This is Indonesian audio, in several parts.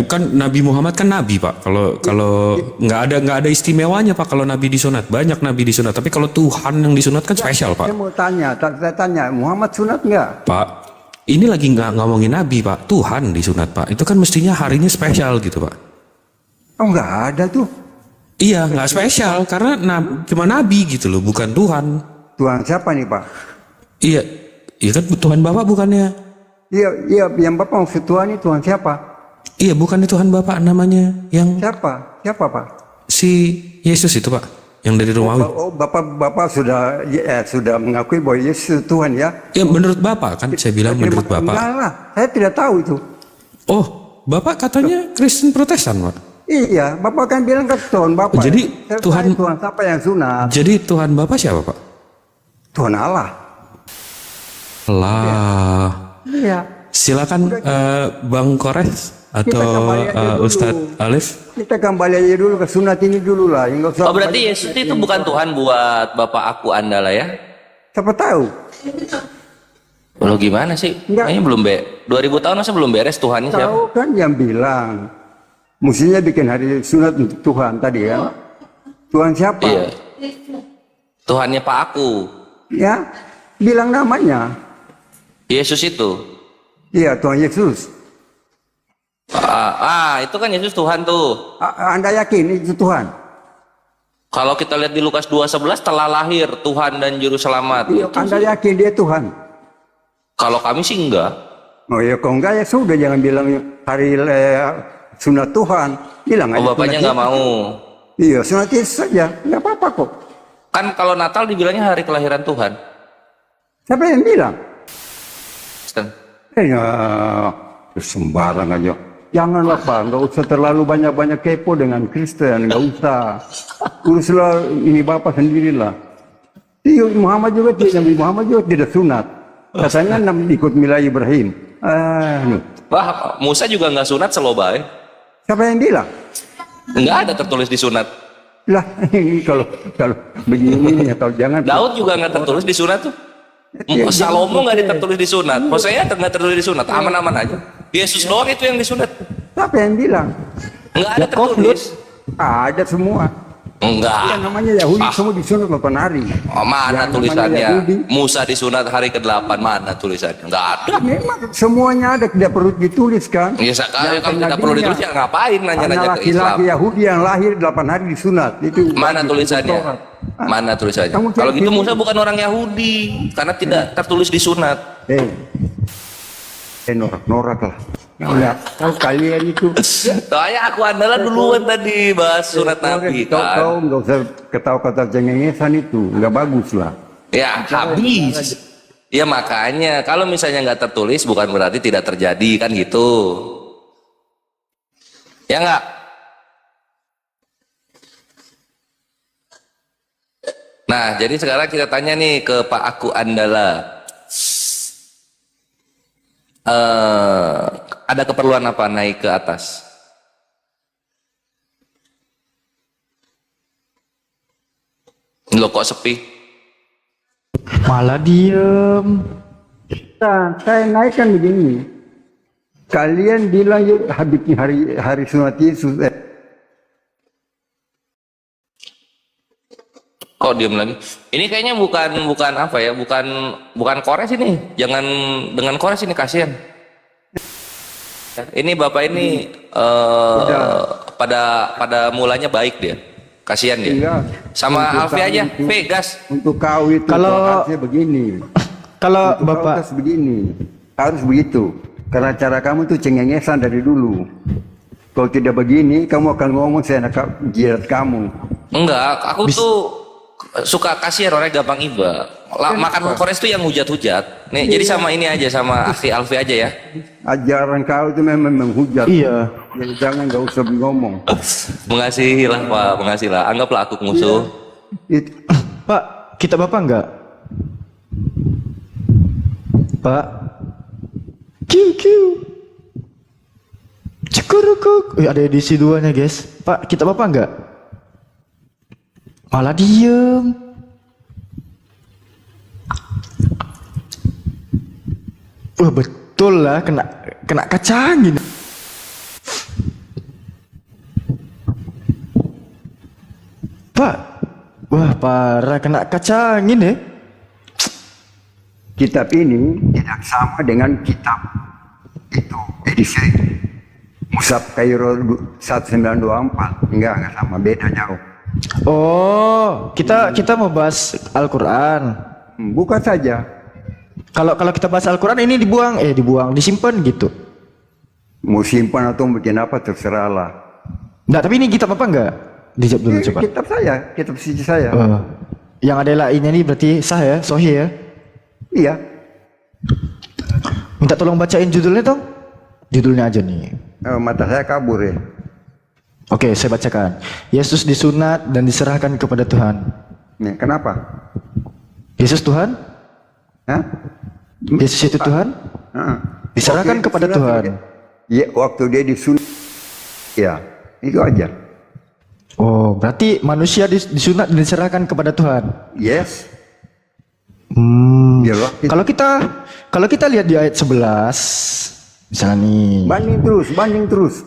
kan Nabi Muhammad kan nabi Pak. Kalau nggak ada istimewanya Pak kalau nabi disunat. Banyak nabi disunat. Tapi kalau Tuhan yang disunat kan spesial Pak. Saya mau tanya, Muhammad sunat nggak? Pak, ini lagi nggak ngomongin nabi Pak. Tuhan disunat Pak. Itu kan mestinya harinya spesial gitu Pak. Oh nggak ada tuh. Iya nggak spesial karena cuma nabi gitu loh, bukan Tuhan. Tuhan siapa nih Pak? Iya, iya kan Tuhan Bapak bukannya? Iya, yang Bapak maksud Tuhan ini Tuhan siapa? Iya, bukannya Tuhan Bapak namanya yang Siapa? Siapa Pak? si Yesus itu Pak, yang dari Romawi. Oh, Bapak sudah mengakui bahwa Yesus Tuhan ya? Ya menurut Bapak kan saya bilang menurut Bapak. Enggak lah, saya tidak tahu itu. Oh, Bapak katanya Kristen Protestan Pak. Iya, Bapak kan bilang ke Tuhan Bapak. Jadi ya? Tuhan siapa yang sunat? Jadi Tuhan Bapak siapa Pak? Tuhan Allah. Lah. Iya. Silakan Bang Kores atau Ustadz Alif. Kita kembali aja dulu ke sunat ini dulu lah. Oh berarti Yesus itu bukan Tuhan buat Bapak aku Anda lah ya? Siapa tahu? Lo gimana sih? Enggak. Kayaknya belum 2000 tahun masa belum beres Tuhannya siapa? Tahu kan yang bilang. Mestinya bikin hari sunat untuk Tuhan tadi kan. Tuhan siapa? Iya. Tuhannya Pak aku. Ya, bilang namanya. Yesus itu. Iya, Tuhan Yesus. Itu kan Yesus Tuhan tuh. Anda yakin itu Tuhan? Kalau kita lihat di Lukas 2:11 telah lahir Tuhan dan Juru Selamat. Iya, Anda yakin dia Tuhan? Kalau kami sih enggak. Oh ya, kalau enggak ya sudah jangan bilang hari sunat Tuhan. Bilang aja. Bapaknya nggak mau. Iya, sunat Yesus saja, nggak apa-apa kok. Kan kalau Natal dibilangnya hari kelahiran Tuhan. Siapa yang bilang? Kristen. Ya, sembarang aja. Janganlah Pak, nggak usah terlalu banyak-banyak kepo dengan Kristen, nggak usah. Uruslah ini Bapak sendirilah. Iya, Nabi Muhammad juga tidak sunat. Katanya ikut milah Ibrahim. Wah, Musa juga nggak sunat selobay. Siapa yang bilang? Nggak ada tertulis di sunat. Lah, ini kalau begini atau jangan. Daud juga nggak tertulis di sunat tuh. Ya, Salomo nggak tertulis di sunat. Hosea nggak tertulis di sunat. Aman-aman aja. Yesus doang itu yang disunat. Siapa yang bilang? Nggak ada tertulis. Ada semua. Enggak. Yang namanya Yahudi semua disunat 8 hari. Oh, mana Yang tulisannya? Yahudi, Musa disunat hari ke-8. Mana tulisannya? Nggak ada. memang semuanya ada, tidak perlu ditulis kan? Ya sekarang kalau tidak perlu ditulis ya ngapain nanya-nanya ke Islam? Laki-laki Yahudi yang lahir 8 hari disunat. Itu Mana tulisannya? Mana tulisannya? Kalau gitu Musa bukan orang Yahudi karena tidak tertulis di sunat. Norak lah. Enggak tahu kalian itu. Soalnya aku andalan duluan tadi bahas sunat Nabi kan. Kau nggak usah ketawa-kata cengengesan itu, nggak bagus lah. Ya habis. Ya makanya kalau misalnya nggak tertulis bukan berarti tidak terjadi kan gitu. Ya nggak? Nah jadi sekarang kita tanya nih ke Pak Aku Andala. Ada keperluan apa naik ke atas? Lo kok sepi? Malah diem. Nah, saya naikkan begini. Kalian bilang yuk hari sunat Yesus. Kok diem lagi? Ini kayaknya bukan apa ya? Bukan Kores ini. Jangan dengan Kores ini kasihan. Ini bapak ini pada mulanya baik dia, kasihan dia. Enggak. Sama Untuk Alfi aja, itu, Vegas. Untuk kau itu harusnya begini. Kalau Untuk Bapak kau harus begini, harus begitu. Karena cara kamu tuh cengengesan dari dulu. Kalau tidak begini, kamu akan ngomong saya nak jilat kamu. Enggak, aku tuh suka kasihan orangnya gampang iba. Makan Kores tuh yang hujat-hujat. Nih, jadi sama ini aja sama Akhi Alfi aja ya. Ajaran kau itu memang menghujat. iya. Jadi jangan nggak usah ngomong. Mengasihi lah Pak, mengasihi lah. Anggaplah aku musuh. Itu, Pak, kita Bapak enggak? Pak. Kiu. Cukurukuk. Ada edisi 2-nya, guys. Pak, kita Bapak enggak? Malah diem. Wah, betul lah, kena kacangin. Pak, wah parah kena kaca angin ya. Kitab ini tidak sama dengan kitab itu edisi Musab Kairo 1924. Enggak sama, beda jauh. Oh, kita mau bahas Al-Quran. Buka saja. Kalau kita bahas Al-Quran ini disimpan gitu. Mau simpan atau bikin apa terserahlah. Enggak, tapi ini kitab apa enggak? Dijawab dulu coba. Kitab saya, kitab suci saya. Yang ada lainnya ini berarti sah ya, sahih ya? Iya. Minta tolong bacain judulnya dong. Judulnya aja nih. Mata saya kabur ya. Oke, saya bacakan. Yesus disunat dan diserahkan kepada Tuhan. Nih, kenapa? Yesus Tuhan? Hah? Yesus itu Tuhan? Diserahkan Oke, kepada disunat Tuhan. Iya, waktu dia disunat. Ya, itu aja. Oh, berarti manusia disunat dan diserahkan kepada Tuhan. Yes. Ya, Kalau kita lihat di ayat 11, misalnya nih. Banding terus.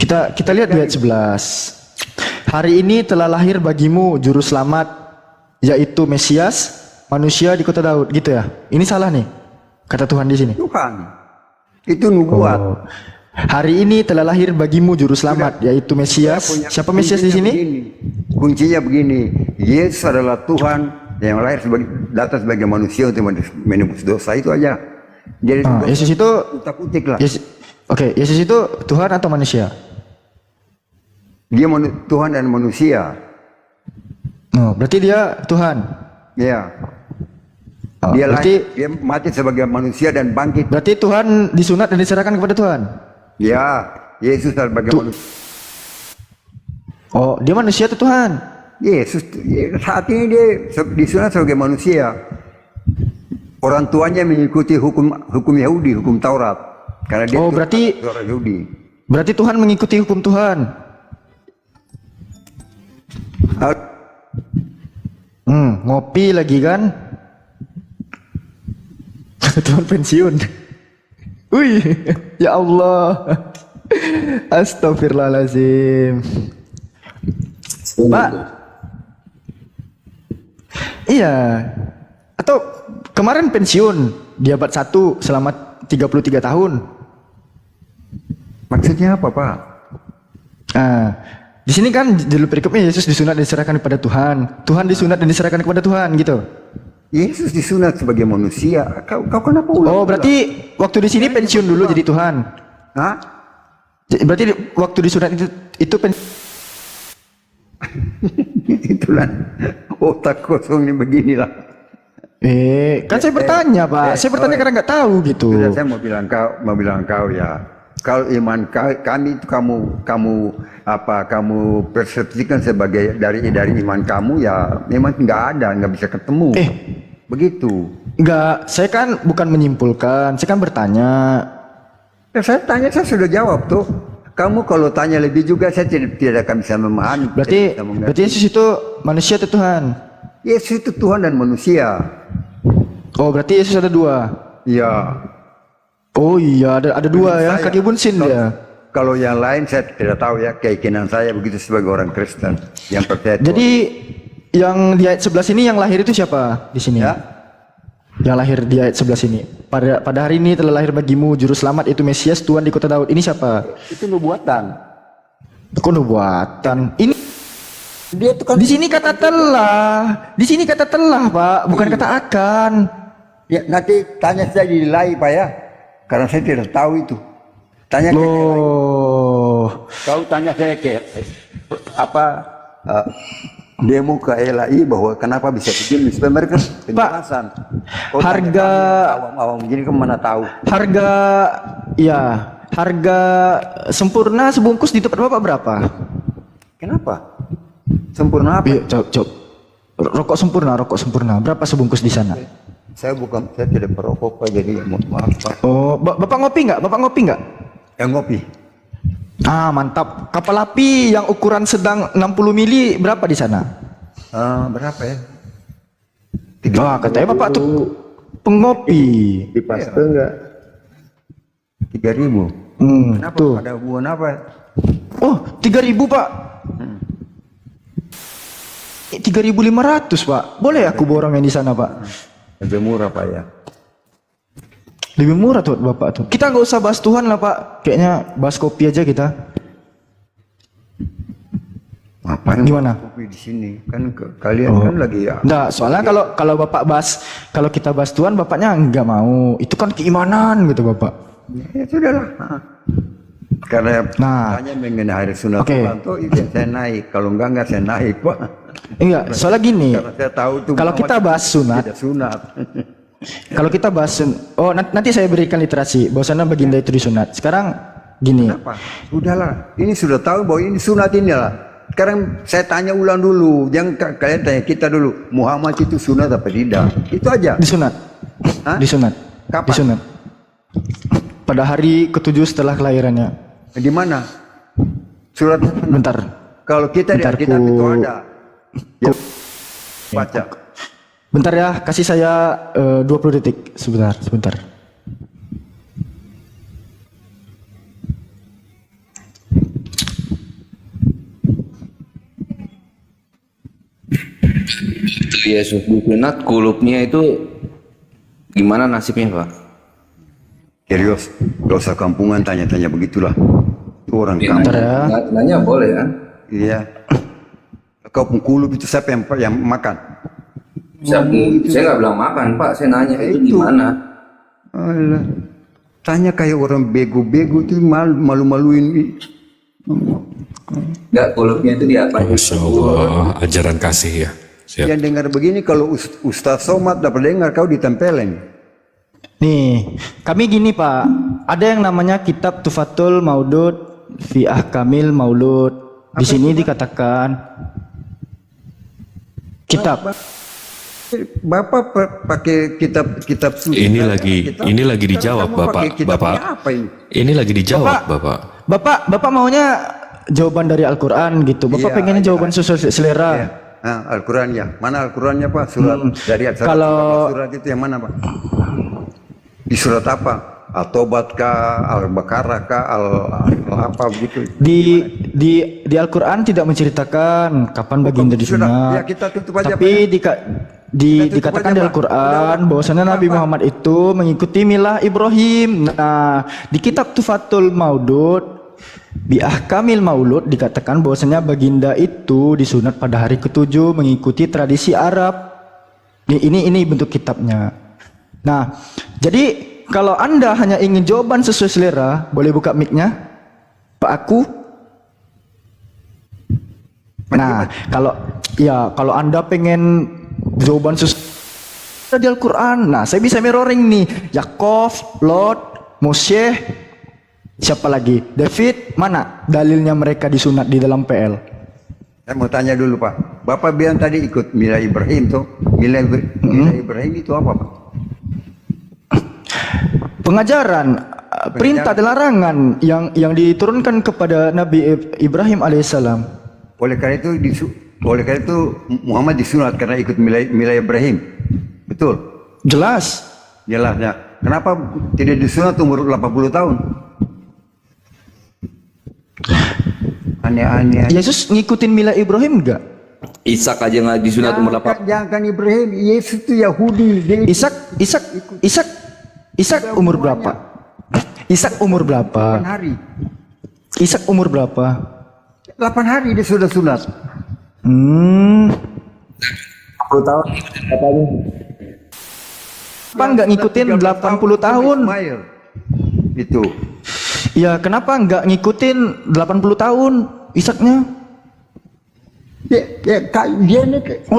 Kita lihat di ayat 11. Hari ini telah lahir bagimu juru selamat, yaitu Mesias, manusia di kota Daud, gitu ya. Ini salah nih, kata Tuhan di sini. Tuhan. Itu nubuat. Oh. Hari ini telah lahir bagimu juru selamat, yaitu Mesias. Siapa Mesias di sini? Kuncinya begini. Yesus adalah Tuhan yang lahir datang sebagai manusia untuk menebus dosa, itu aja. Jadi Yesus itu utak-utik lah. Oke, Yesus itu Tuhan atau manusia? Dia Tuhan dan manusia. Oh, berarti dia Tuhan. Ya. Oh, Dia berarti dia mati sebagai manusia dan bangkit. berarti Tuhan disunat dan diserahkan kepada Tuhan. Ya, Yesus sebagai manusia. Oh, dia manusia atau Tuhan? Yesus saat ini dia disunat sebagai manusia. Orang tuanya mengikuti hukum Yahudi, hukum Taurat. Karena dia berarti orang Yahudi. Berarti Tuhan mengikuti hukum Tuhan. Ngopi lagi kan? Tuhan pensiun. Wih, ya Allah. Astagfirullahaladzim. Pak. Iya. Atau kemarin pensiun di abad 1 selama 33 tahun. Maksudnya apa, Pak? Di sini kan judul perikopnya Yesus disunat dan diserahkan kepada Tuhan. Tuhan disunat dan diserahkan kepada Tuhan gitu. Yesus disunat sebagai manusia. Kau kenapa ulang? Oh, berarti waktu di sini pensiun dulu jadi Tuhan. Hah? Berarti waktu disunat itu Itulah otak kosong ini beginilah. kan saya bertanya, Pak. Saya bertanya karena nggak tahu gitu. Sudah, saya mau bilang kau ya. Kalau iman kami itu kamu persepsikan sebagai dari iman kamu, ya memang nggak bisa ketemu. Begitu. Enggak, saya kan bukan menyimpulkan, saya kan bertanya. Ya, saya tanya, saya sudah jawab tuh. Kamu kalau tanya lebih juga saya tidak akan bisa memahami. Berarti Yesus itu manusia atau Tuhan? Yesus itu Tuhan dan manusia. Oh, berarti Yesus ada dua. Iya. Oh iya, ada dua ya, kaki bunsin dia. Kalau yang lain saya tidak tahu ya, keyakinan saya begitu sebagai orang Kristen yang percaya Tuhan. Jadi yang di ayat 11 ini yang lahir itu siapa di sini? Ya. Yang lahir di ayat 11 ini. Pada hari ini telah lahir bagimu juru selamat, itu Mesias, Tuhan di kota Daud. Ini siapa? Itu nubuatan. Kok nubuatan? Ini Dia itu kan di sini kata telah. Di sini kata telah, Pak, bukan kata akan. ya, nanti tanya saya di lain, Pak ya. Karena saya tidak tahu itu. Tanya kau tanya saya ke demo ke LAI bahwa kenapa bisa begini. Sebenarnya kan penjelasan. Harga awam begini kan mana tahu. Harga sempurna sebungkus di tempat Bapak berapa? Kenapa? Sempurna apa? Iya, coba. Rokok sempurna. Berapa sebungkus di sana? Saya tidak perokok, Pak, jadi maaf, Pak. Oh, Bapak ngopi nggak? Yang ngopi. Mantap. Kapal api yang ukuran sedang 60 mili berapa di sana? Berapa ya? Katanya Bapak tuh pengopi. Di Paste enggak? 3.000. Kenapa? Tuh. Ada hubungan apa? Oh, 3.000, Pak. 3.500 Pak. Boleh aku borong yang di sana Pak? Lebih murah Pak ya. Lebih murah tuh Bapak tuh. Kita nggak usah bahas Tuhan lah Pak. Kayaknya bahas kopi aja kita. Ngapain Gimana? kopi di sini? Kan kalian kan lagi ya. Enggak, soalnya kalau Bapak bahas, kalau kita bahas Tuhan Bapaknya nggak mau. Itu kan keimanan gitu Bapak. Ya sudahlah. Karena Nah. tanya mengenai hari sunat Oke. Tuhan tuh itu saya naik. Kalau enggak saya naik Pak. Enggak, soalnya gini. Karena saya tahu tuh Kalau kita bahas sunat, tidak sunat. kalau kita bahas nanti saya berikan literasi bahwasannya baginda itu disunat. Sekarang gini. Apa? Udahlah. Ini sudah tahu bahwa ini sunat ini lah. Sekarang saya tanya ulang dulu. Jangan kalian tanya kita dulu. Muhammad itu sunat apa tidak? Itu aja. Disunat. Hah? Disunat. Kapan? Disunat. Pada hari ke-7 setelah kelahirannya. Di mana? Surat mana? Bentar. Kalau kita di Bentar, Alkitab ku- itu ada. Ya, baca. Bentar ya, kasih saya 20 detik. Sebentar. Yesus disunat kulupnya itu gimana nasibnya Pak? Serius, gak usah kampungan tanya-tanya begitulah. Itu orang Bentar kampung. ya. Nanya boleh kan? Iya. Kau pengkulup itu siapa yang makan? Saya nggak bilang makan Pak, saya nanya itu Itu. gimana? Alah. Tanya kayak orang bego-bego itu malu-maluin. Nggak, kulupnya itu diapain? Masya Allah, ajaran kasih ya. Siap. Yang dengar begini kalau Ustaz Somad dapat dengar kau ditempelin. Nih, kami gini Pak. Ada yang namanya kitab Tufatul Maudud fi Ahkamil Maulud. Di sini dikatakan kitab. Bapak pakai kitab suci. Ini lagi dijawab Kamu Bapak. pakai kitabnya Bapak. apa ini? Ini lagi dijawab Bapak. Bapak maunya jawaban dari Al-Qur'an gitu. Bapak Iya, pengennya iya. jawaban sesuai selera. Ya. Nah, Al-Quran ya. Mana Al-Qurannya Pak? Surat dari Kalau- surat itu yang mana Pak? Di surat apa? Al-Tobat kah? Al-Baqarah kah? Apa begitu? Di Al-Qur'an tidak menceritakan kapan baginda Sudah, disunat. ya kita tutup aja, Tapi Pak, dikatakan aja, di Pak. Al-Qur'an Udah, bahwasanya Pak. Nabi Muhammad itu mengikuti milah Ibrahim. Nah, di kitab Tufatul Maudud di Ahkamil Maulud dikatakan bahwasanya baginda itu disunat pada hari ke-7 mengikuti tradisi Arab. Ini bentuk kitabnya. Nah, jadi kalau Anda hanya ingin jawaban sesuai selera, boleh buka mic-nya? Pak aku. Nah, kalau Anda pengen jawaban sesuai di Al-Qur'an. Nah, saya bisa mirroring nih. Yakov, Lot, Moshe, siapa lagi? David, mana dalilnya mereka disunat di dalam PL? Saya mau tanya dulu Pak. Bapak bilang tadi ikut milah Ibrahim tuh. Milah Ibrahim itu apa Pak? Pengajaran, perintah dan larangan yang diturunkan kepada Nabi Ibrahim alaihissalam. Oleh karena itu Muhammad disunat karena ikut milah Ibrahim. Betul. Jelas. Jelasnya. Kenapa tidak disunat umur 80 tahun? Aneh-aneh. Yesus ngikutin milah Ibrahim enggak? Ishak aja nggak disunat umur 8. Jangan Ibrahim. Yesus itu Yahudi. Dia Ishak umur berapa? Ishak umur 8 berapa? hari. Ishak umur berapa? 8 hari dia sudah sunat. 10 tahun. Kenapa nggak ngikutin 80 tahun? Ismail. Itu. Ya kenapa nggak ngikutin 80 tahun Ishaknya? Dia ini kau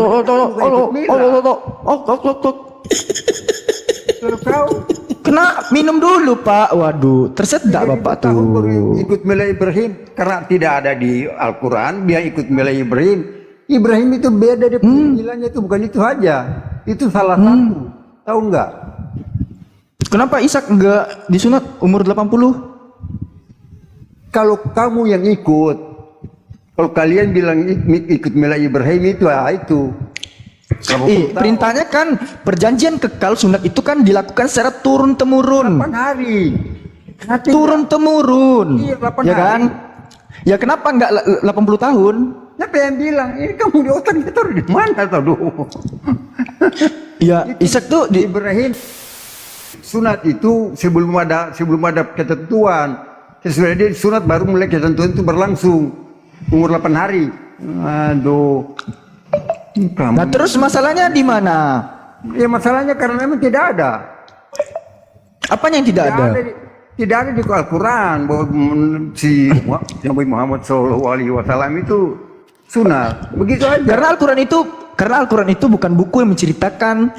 Kena minum dulu Pak. Waduh, tersedak Bapak tahun baru tuh. ikut milah Ibrahim karena tidak ada di Al-Quran. Dia ikut milah Ibrahim. Ibrahim itu beda dia panggilannya itu bukan itu aja. Itu salah satu. Tahu nggak? Kenapa Ishak nggak disunat umur 80? Kalau kamu yang ikut, kalau kalian bilang ikut milah Ibrahim itu itu. Perintahnya kan perjanjian kekal sunat itu kan dilakukan secara turun temurun. 8 hari. Turun temurun. Iya, 8 Ya hari. kan? Ya kenapa nggak 80 tahun? Siapa yang bilang? Ini kamu di otaknya taruh di mana tahu? Ya, Ishak tuh di Ibrahim sunat itu sebelum ada ketentuan. Sesudah dia sunat baru mulai ketentuan itu berlangsung umur 8 hari. Aduh. Kamu. Nah, terus masalahnya di mana? Ya masalahnya karena memang tidak ada. Apanya yang tidak ada? Tidak ada di Al-Quran bahwa si Nabi Muhammad SAW itu sunat. Begitu aja. Karena Al-Quran itu bukan buku yang menceritakan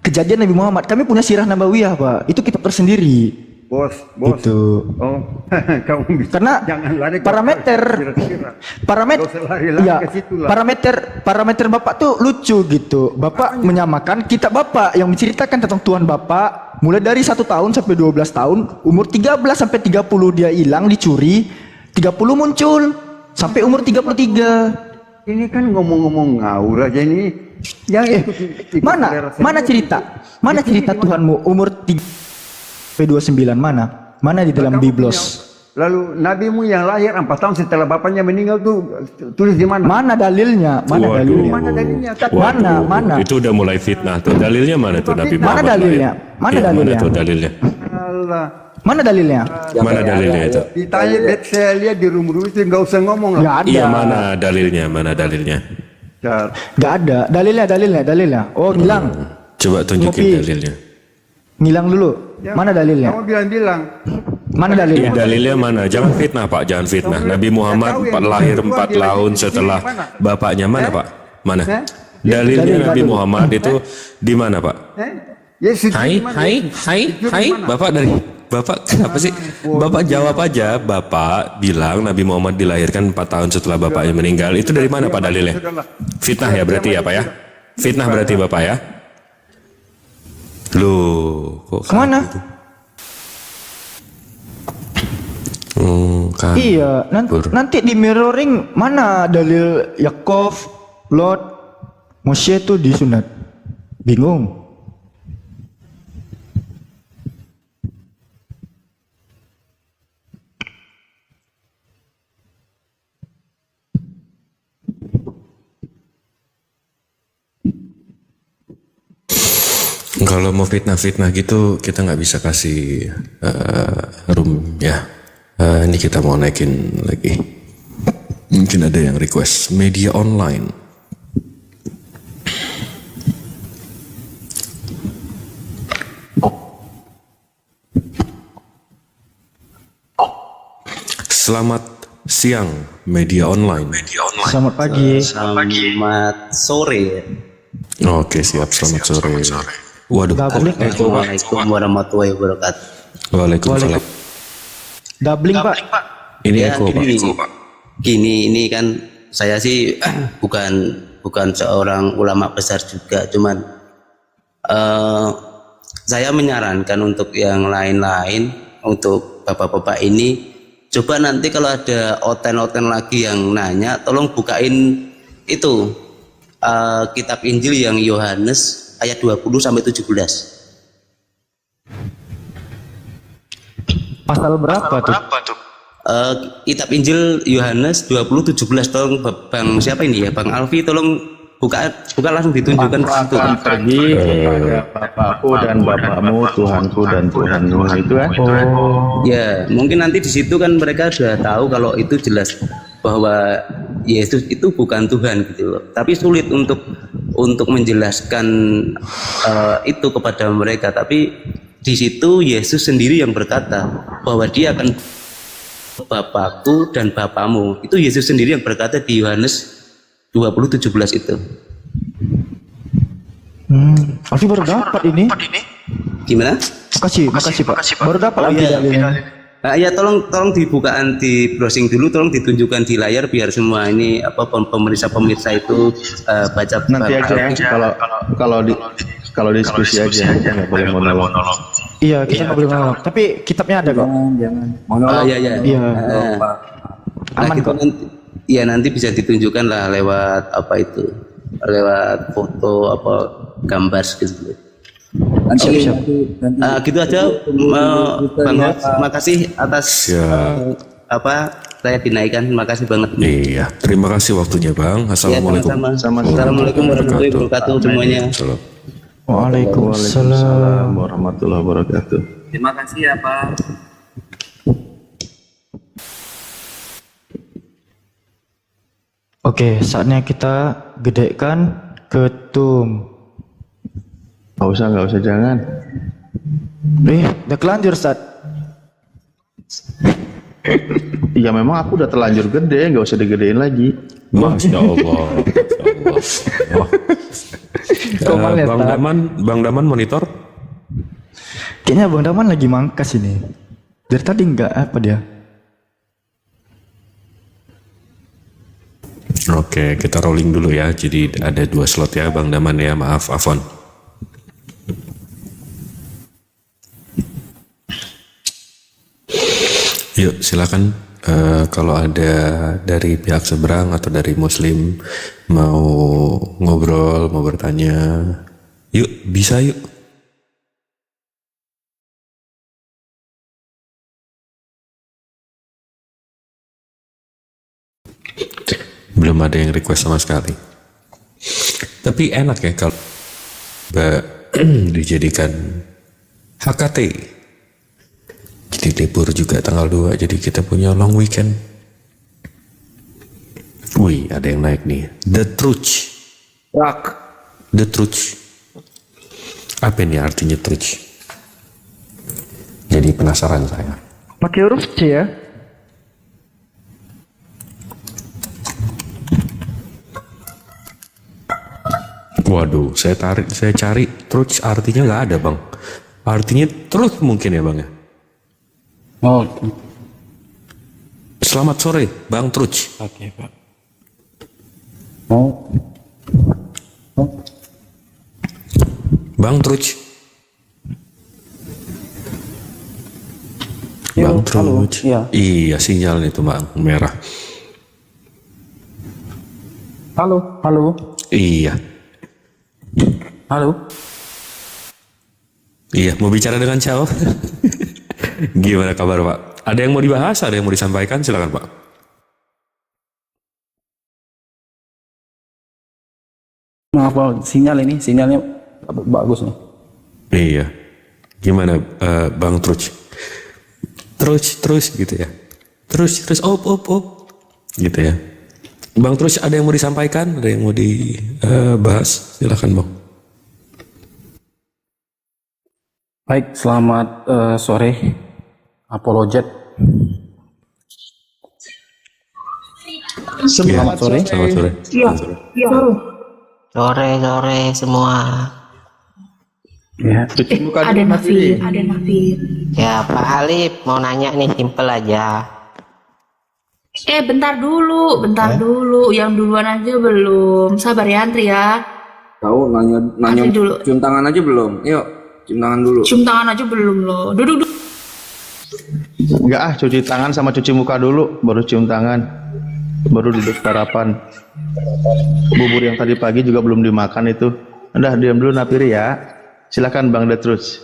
kejadian Nabi Muhammad. Kami punya sirah nabawiyah, Pak. Itu kitab tersendiri. Bos. Gitu. Oh, kamu bisa. Karena jangan lari ke parameter Nggak usah lari-lari ya, ke situ lah. parameter Bapak tuh lucu gitu. Bapak menyamakan kitab Bapak yang menceritakan tentang Tuhan Bapak mulai dari 1 tahun sampai 12 tahun, umur 13 sampai 30 dia hilang, dicuri, 30 muncul sampai umur 33. Ini kan ngomong-ngomong ngawur aja ini. Yang Mana cerita? Mana cerita Tuhanmu umur 29 mana? Mana di dalam Biblos? Lalu nabimu yang lahir 4 tahun setelah bapaknya meninggal tuh tulis di mana? Mana dalilnya? Mana dalilnya? Mana? Itu udah mulai fitnah tuh. Dalilnya mana tuh Nabi Mana Muhammad? dalilnya? Mana dalilnya? Mana tuh dalilnya? Allah. Mana dalilnya? Mana dalilnya itu? Ditanya saya lihat di rumah itu nggak usah ngomong lah. Nggak ada. Iya, mana dalilnya? Mana dalilnya? Nggak ada. Dalilnya. Oh, ngilang. Coba tunjukin Ngopi. dalilnya. Ngilang dulu. Mana dalilnya? Kamu bilang. Mana dalilnya? Dalilnya mana? Jangan fitnah Pak, jangan fitnah. Nabi Muhammad lahir 4 tahun setelah bapaknya. Mana Pak? Mana? Dalilnya Nabi Muhammad itu di mana Pak? Hai, Bapak kenapa sih? Bapak jawab aja. Bapak bilang Nabi Muhammad dilahirkan 4 tahun setelah bapaknya meninggal. Itu dari mana Pak dalilnya? Fitnah ya berarti ya Pak ya? Fitnah berarti Bapak ya? Loh, kok Kemana? gitu? Kan. Iya, nanti di mirroring mana dalil Yakov, Lot, Moshe itu disunat. Bingung. Kalau mau fitnah-fitnah gitu kita nggak bisa kasih room ya. Ini kita mau naikin lagi. Mungkin ada yang request media online. Selamat siang media online. Selamat pagi. Selamat sore. Oke siap, selamat sore. Waduh, kok Doubling. echo Pak? Assalamualaikum warahmatullahi wabarakatuh. Waalaikumsalam. Doubling, Pak. Ini Ya, echo Pak. gini, ini kan saya sih bukan seorang ulama besar juga, cuman saya menyarankan untuk yang lain-lain, untuk bapak-bapak ini, coba nanti kalau ada oten-oten lagi yang nanya, tolong bukain itu kitab Injil yang Yohanes ayat 20 sampai 17. Pasal berapa tuh? Kitab Injil Yohanes 20:17, tolong Bang siapa ini ya, Bang Alfi, tolong buka langsung ditunjukkan ke situ. Pergi kepada Bapakku dan Bapakmu, Tuhanku dan Tuhanmu, itu kan? Ya, mungkin nanti di situ kan mereka sudah tahu kalau itu jelas bahwa Yesus itu bukan Tuhan gitu loh. Tapi sulit untuk menjelaskan itu kepada mereka. Tapi di situ Yesus sendiri yang berkata bahwa dia akan Bapakku dan Bapamu. Itu Yesus sendiri yang berkata di Yohanes 20:17 itu. Alfi baru dapat ini. Gimana? Makasih Pak. Baru dapat lagi dalilnya. Ya tolong dibukaan, di browsing dulu, tolong ditunjukkan di layar biar semua ini pemirsa itu baca. Nanti aja ya, kalau diskusi aja, nggak boleh monolog. Iya, kita nggak boleh monolog. Tapi kitabnya ada kok. Jangan. Monolog. Iya. Nah, Aman gitu kok. nanti bisa ditunjukkan lah lewat lewat foto gambar gitu. Nanti Gitu aja, Bang Hots, makasih atas Ya. saya dinaikkan. Terima kasih banget. Iya, terima kasih waktunya Bang. Ya, Assalamualaikum. sama-sama. Assalamualaikum warahmatullahi wabarakatuh semuanya. Salam. Waalaikumsalam warahmatullahi wabarakatuh. Terima kasih ya Pak. Oke, saatnya kita gedekan ketum. Nggak usah, jangan. Udah kelanjur Ustaz. Ya memang aku udah terlanjur gede, nggak usah digedein lagi. Masya Allah. Bang Daman monitor. Kayaknya Bang Daman lagi mangkas ini. Dari tadi enggak apa dia? Oke, kita rolling dulu ya. Jadi ada 2 slot ya Bang Daman ya. Maaf, Afon. Yuk silakan. Kalau ada dari pihak seberang atau dari Muslim mau ngobrol, mau bertanya, yuk bisa yuk. Belum ada yang request sama sekali. Tapi enak ya kalau dijadikan HKT. Jadi libur juga tanggal 2, jadi kita punya long weekend. Wih, ada yang naik nih. The Truth. The Truth. Apa ini artinya Truth? Jadi penasaran saya. Pakai huruf C ya? Waduh, saya cari Truth artinya nggak ada Bang. Artinya truth mungkin ya Bang ya. Oh, Selamat sore, Bang Truch. oke Pak. Oh, Bang Truch. Bang halo, Truch. iya. Iya, sinyal itu Bang, merah. halo, halo, Iya. halo. Iya, mau bicara dengan Cao. Gimana kabar Pak? Ada yang mau dibahas, ada yang mau disampaikan, silakan Pak. Maaf Pak, sinyalnya bagus nih. Iya. Gimana Bang Truch? Terus gitu ya. Terus op. Gitu ya. Bang Truch ada yang mau disampaikan, ada yang mau dibahas, silakan Bang. Baik, selamat sore, Apologet. Selamat sore. Selamat sore. Sore semua. Ya, Ada Nafir. Ya Pak Alif mau nanya nih simple aja. Bentar dulu. Yang duluan aja belum. Sabar ya, antri ya. Tahu nanya Antri dulu. cium tangan aja belum? Yuk, cium tangan dulu. Cium tangan aja belum loh. Duduk. Enggak cuci tangan sama cuci muka dulu, baru cium tangan, baru duduk sarapan. Bubur yang tadi pagi juga belum dimakan itu. Udah diam dulu Napiri ya. Silakan Bang Detrus.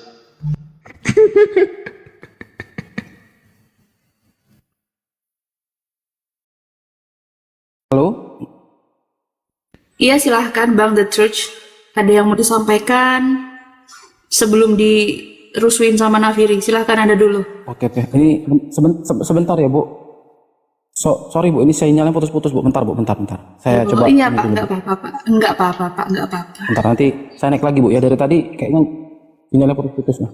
halo. Iya silahkan Bang The Church. Ada yang mau disampaikan sebelum dirusuin sama Nafiri? Silahkan ada dulu. Oke, ini sebentar ya Bu. Sorry Bu, ini sinyalnya putus-putus Bu. Bentar Bu, bentar. Saya coba. Iya Pak, dulu, Bu. enggak apa-apa Pak. Bentar, nanti saya naik lagi Bu ya. Dari tadi kayaknya sinyalnya putus-putus nah.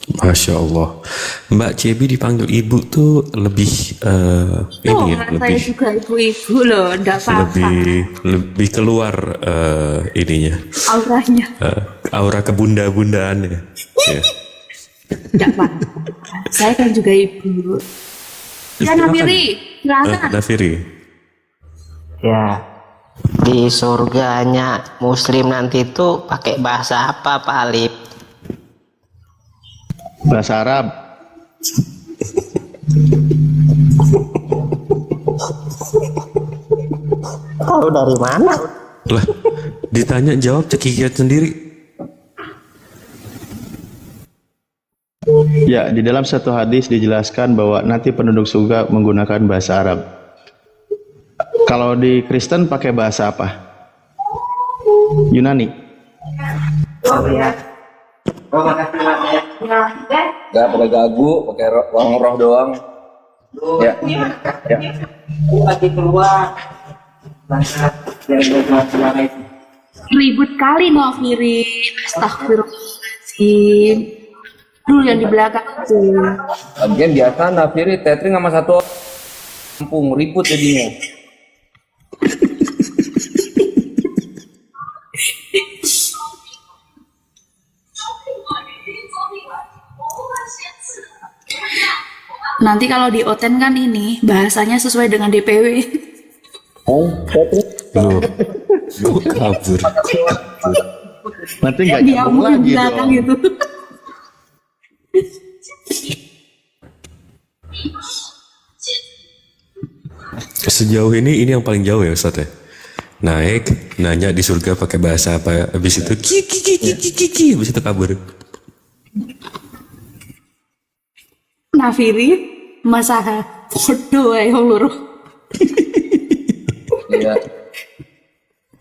Masya Allah. Mbak Cebi dipanggil ibu tuh lebih ini ya, Saya lebih juga ibu-ibu loh, enggak apa-apa. lebih keluar ininya, Auranya. aura kebunda-bundaan ya. Ya. Enggak apa-apa. Saya kan juga ibu. Ya Nafiri, silahkan. Nafiri. Ya di surganya Muslim nanti itu pakai bahasa apa Pak Alif? Bahasa Arab. Tahu dari mana? Lah, ditanya jawab cekikiat sendiri. Ya, di dalam satu hadis dijelaskan bahwa nanti penduduk surga menggunakan bahasa Arab. Kalau di Kristen pakai bahasa apa? Yunani. Gak pakai gagu, pakai roh doang. Ya. Ya. Ribut kali Nafirin. Astagfirullahaladzim. Dulu yang di belakang itu. Lagian biasa Nafiri tethering sama satu kampung ribut jadinya. Nanti kalau di Oten kan ini bahasanya sesuai dengan DPW. Loh, kabur. Nanti nggak Dia nyambung yang lagi belakang dong. itu. Sejauh ini yang paling jauh ya Ustaz ya. Naik, nanya di surga pakai bahasa apa, habis itu ki, habis itu kabur. Nafiri, masaha, bodoh yang luruh. Iya.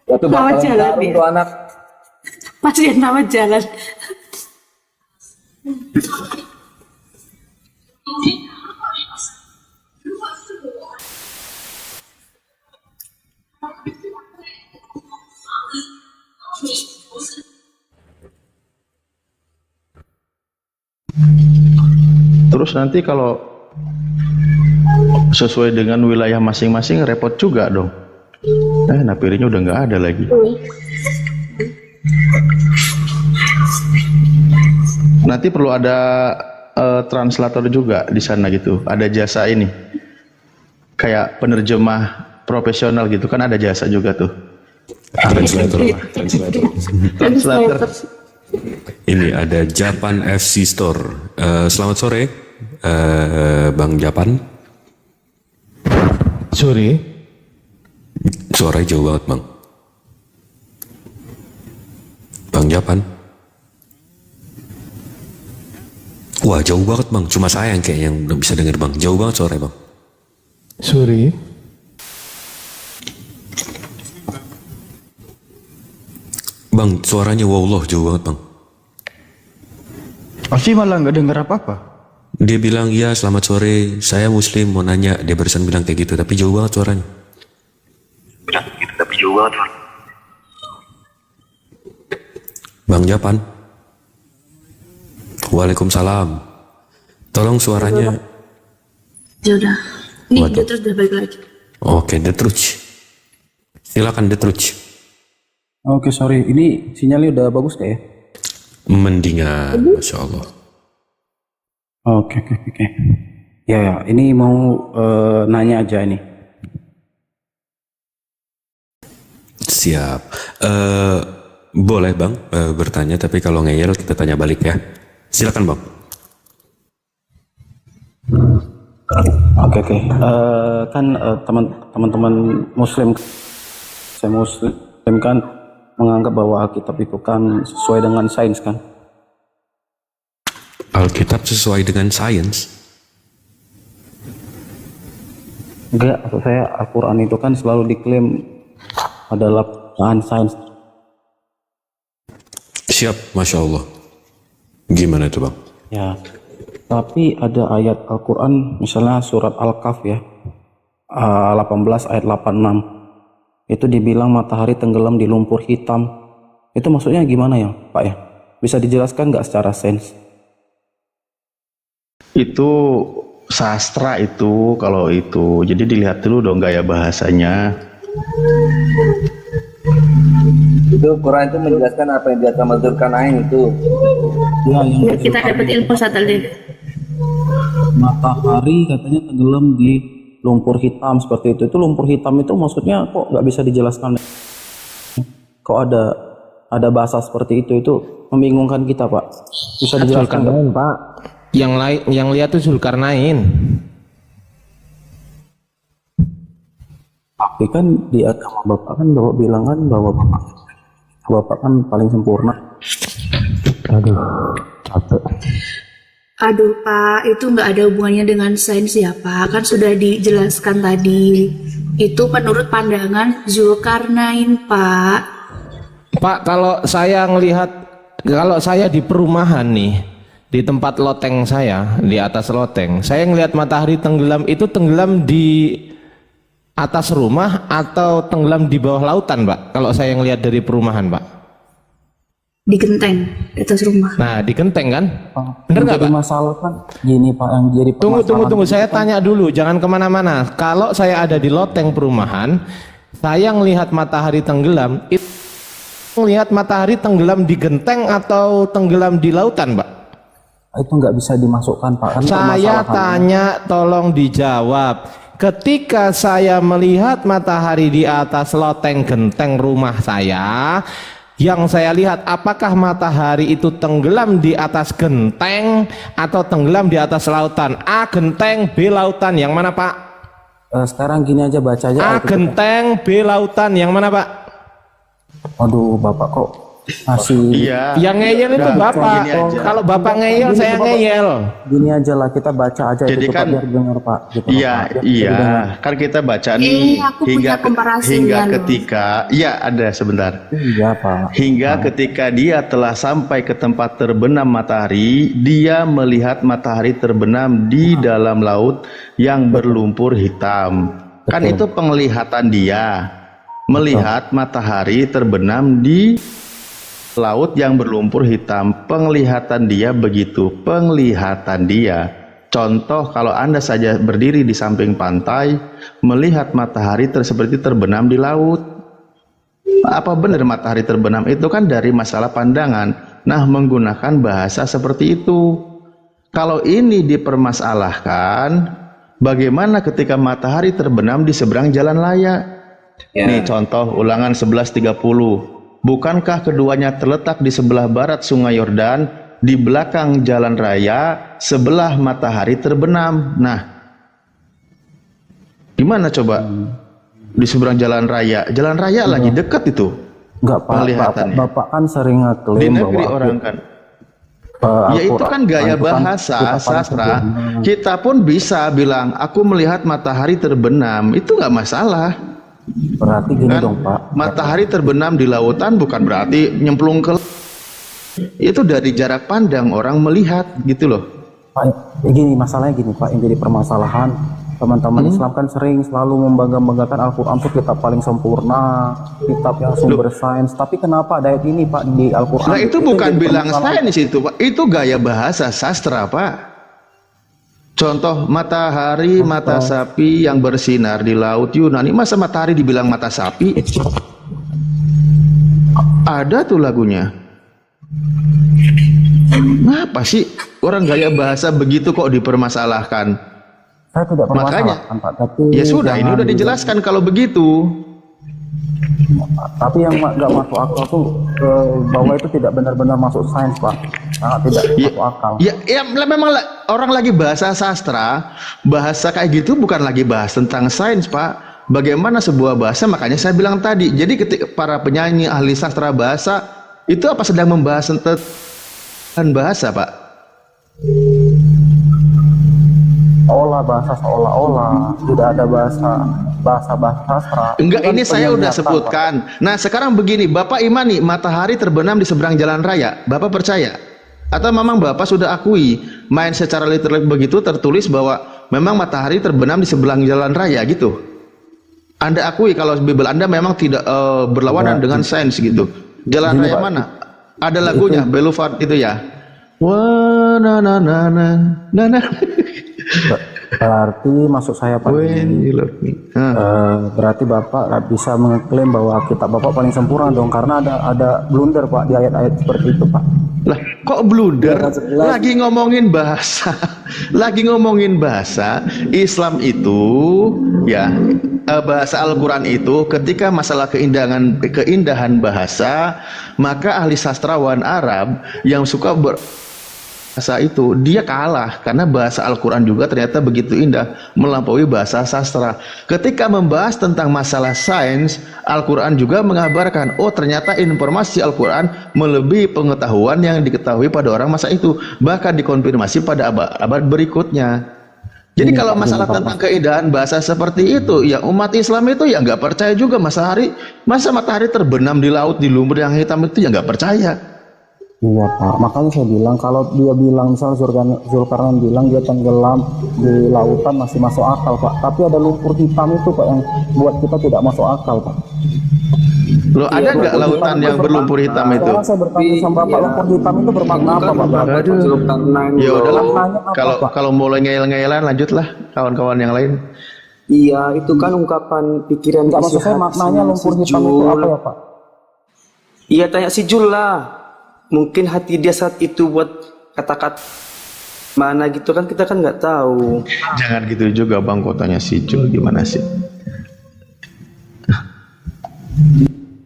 Itu Lawat bakal jalan taruh dia. tuh anak. Pasien lewat jalan. Terus nanti kalau sesuai dengan wilayah masing-masing repot juga dong. Napirinya udah nggak ada lagi. Nanti perlu ada translator juga di sana gitu. Ada jasa ini. Kayak penerjemah profesional gitu kan ada jasa juga tuh. Translator. Translator. Ini ada Japan FC Store. Selamat sore, Bang Japan. Sore. Suaranya jauh banget, Bang. Bang Japan. Wah, jauh banget, Bang. Cuma saya yang kayaknya yang belum bisa denger, Bang. Jauh banget suaranya, Bang. Sore. Bang, suaranya wallah jauh banget, Bang. Pasti malah nggak dengar apa-apa. Dia bilang, iya selamat sore, saya muslim, mau nanya. Dia barusan bilang kayak gitu, tapi jauh banget suaranya. Bang Japan. Waalaikumsalam. Tolong suaranya. Ya udah. Nih, Waduh. dia terus udah balik lagi. Oke, Detruch. Silakan Detruch. Oke, sorry. Ini sinyalnya udah bagus kayak ya? Mendingan, Masya Allah. Oke. Ya, ini mau nanya aja ini. Siap. Boleh Bang bertanya, tapi kalau ngeyel kita tanya balik ya. Silakan Bang. Oke. Kan teman-teman Muslim, saya Muslim kan menganggap bahwa Alkitab itu kan sesuai dengan sains kan? Alkitab sesuai dengan sains. Enggak, maksud saya Al-Quran itu kan selalu diklaim adalah bahan sains. Siap, Masya Allah. Gimana itu Bang? Ya, tapi ada ayat Al-Quran, misalnya surat Al-Kahf ya, 18 ayat 86. Itu dibilang matahari tenggelam di lumpur hitam. Itu maksudnya gimana ya Pak ya? Bisa dijelaskan nggak secara sains? Itu sastra itu kalau itu. Jadi dilihat dulu dong gaya bahasanya. Itu Quran itu menjelaskan apa yang diatas Dzulkarnain itu. Ya, yang Biar kita dapat ilmu satu deh. matahari katanya tenggelam di lumpur hitam seperti itu. Itu lumpur hitam itu maksudnya kok nggak bisa dijelaskan? Kok ada bahasa seperti itu membingungkan kita Pak. Bisa dijelaskan nggak? Zulkarnain, Pak. Yang lihat tuh Zulkarnain. Tapi kan di agama Bapak kan Bapak bilang kan bahwa Bapak kan paling sempurna. Aduh, capek. Aduh Pak, itu nggak ada hubungannya dengan sains ya Pak. Kan sudah dijelaskan tadi. Itu menurut pandangan Zulkarnain Pak. Pak, kalau saya di perumahan nih, di tempat loteng saya, di atas loteng, saya ngelihat matahari tenggelam, itu tenggelam di atas rumah atau tenggelam di bawah lautan, Pak? Kalau saya ngelihat dari perumahan, Pak. Di genteng, di atas rumah. Nah, di genteng kan? Bener nggak, Pak? Masalah kan gini Pak, yang jadi Tunggu. Saya tanya dulu, jangan kemana-mana. Kalau saya ada di loteng perumahan, saya ngelihat matahari tenggelam, itu ngelihat matahari tenggelam di genteng atau tenggelam di lautan, Pak? itu nggak bisa dimasukkan Pak. Kan saya tanya, tolong dijawab. Ketika saya melihat matahari di atas loteng genteng rumah saya, yang saya lihat apakah matahari itu tenggelam di atas genteng atau tenggelam di atas lautan? A genteng, B lautan, yang mana Pak? Sekarang gini aja baca aja. A genteng, B lautan, yang mana Pak? Aduh Bapak kok masih yang ngeyel itu Bapak. Kalau Bapak ngeyel, saya ngeyel. Gini aja lah, kita baca aja. Jadi itu kan, Pak, biar dengar Pak gitu, iya kan kita baca nih hingga ketika ada sebentar. Iya Pak. Hingga ketika dia telah sampai ke tempat terbenam matahari, dia melihat matahari terbenam di dalam laut yang berlumpur hitam. Kan itu penglihatan dia melihat matahari terbenam di laut yang berlumpur hitam. Penglihatan dia begitu, penglihatan dia. Contoh, kalau Anda saja berdiri di samping pantai melihat matahari seperti terbenam di laut, apa benar matahari terbenam? Itu kan dari masalah pandangan. Nah, menggunakan bahasa seperti itu. Kalau ini dipermasalahkan, bagaimana ketika matahari terbenam di seberang jalan raya? Nih contoh Ulangan 11:30. Bukankah keduanya terletak di sebelah barat Sungai Yordan, di belakang jalan raya, sebelah matahari terbenam? Nah, gimana coba? Di seberang jalan raya lagi dekat itu. Enggak Pak, Bapak kan sering ngeklaim di negeri bahwa orang kan. Ya itu kan gaya bahasa sastra. Kita pun bisa bilang, aku melihat matahari terbenam, itu nggak masalah. Berarti gini kan, dong Pak, matahari terbenam di lautan bukan berarti nyemplung ke, itu dari jarak pandang orang melihat gitu loh Pak. Gini masalahnya gini Pak, yang jadi permasalahan teman-teman Islam kan sering selalu membangga-banggakan Al-Quran itu kitab paling sempurna, kitab yang sumber sains. Tapi kenapa ada ayat ini Pak di Al-Quran? Nah itu bukan bilang sains itu Pak, itu gaya bahasa sastra Pak. Contoh, matahari mata sapi yang bersinar di laut Yunani. Masa matahari dibilang mata sapi? Ada tuh lagunya. Kenapa sih orang gaya bahasa begitu kok dipermasalahkan? Saya tidak permasalahkan Pak, tapi ya sudah, ini udah dijelaskan kalau begitu. Tapi yang nggak masuk akal tuh bahwa itu tidak benar-benar masuk sains Pak. Tidak masuk akal. Ya memang orang lagi bahasa sastra, bahasa kayak gitu bukan lagi bahas tentang sains Pak. Bagaimana sebuah bahasa, makanya saya bilang tadi. Jadi ketika para penyanyi ahli sastra bahasa itu apa sedang membahas tentang bahasa Pak? Seolah-olah tidak ada bahasa sastra. Enggak, kan ini saya udah sebutkan. Pak. Nah sekarang begini, Bapak imani matahari terbenam di seberang jalan raya, Bapak percaya? Atau memang Bapak sudah akui main secara literal begitu tertulis bahwa memang matahari terbenam di seberang jalan raya gitu? Anda akui kalau Bible Anda memang tidak berlawanan dengan sains gitu? Jalan raya mana? Ada lagunya Boulevard itu ya? Wah na na na na na na. Berarti maksud saya Pak, berarti Bapak bisa mengklaim bahwa kitab Bapak paling sempurna dong, karena ada blunder Pak di ayat-ayat seperti itu Pak. Lah kok blunder? Lagi ngomongin bahasa, Islam itu ya, bahasa Al-Quran itu ketika masalah keindahan bahasa, maka ahli sastrawan Arab yang suka bahasa itu dia kalah karena bahasa Al-Quran juga ternyata begitu indah melampaui bahasa sastra. Ketika membahas tentang masalah sains, Al-Quran juga mengabarkan, oh ternyata informasi Al-Quran melebihi pengetahuan yang diketahui pada orang masa itu, bahkan dikonfirmasi pada abad berikutnya. Jadi kalau masalah tentang keindahan bahasa seperti itu, ya umat Islam itu ya nggak percaya juga masa matahari terbenam di laut di lumpur yang hitam itu ya nggak percaya. Iya Pak, makanya saya bilang kalau dia bilang misalnya Zulkarnain bilang dia tenggelam di lautan masih masuk akal Pak. Tapi ada lumpur hitam itu Pak yang buat kita tidak masuk akal Pak. Loh ada nggak lautan yang berlumpur hitam itu? Sekarang saya bertanya sama Bapak, lumpur hitam itu bermakna apa Pak? Ya udahlah, kalau mulai ngeyel-ngeyelan lanjutlah kawan-kawan yang lain. Iya, itu kan ungkapan pikiran. Enggak, maksud saya maknanya lumpur hitam itu apa ya Pak? Iya, tanya si Jul lah. Mungkin hati dia saat itu buat kata-kata mana gitu kan, kita kan nggak tahu. Jangan gitu juga Bang, kotanya si Jul gimana sih?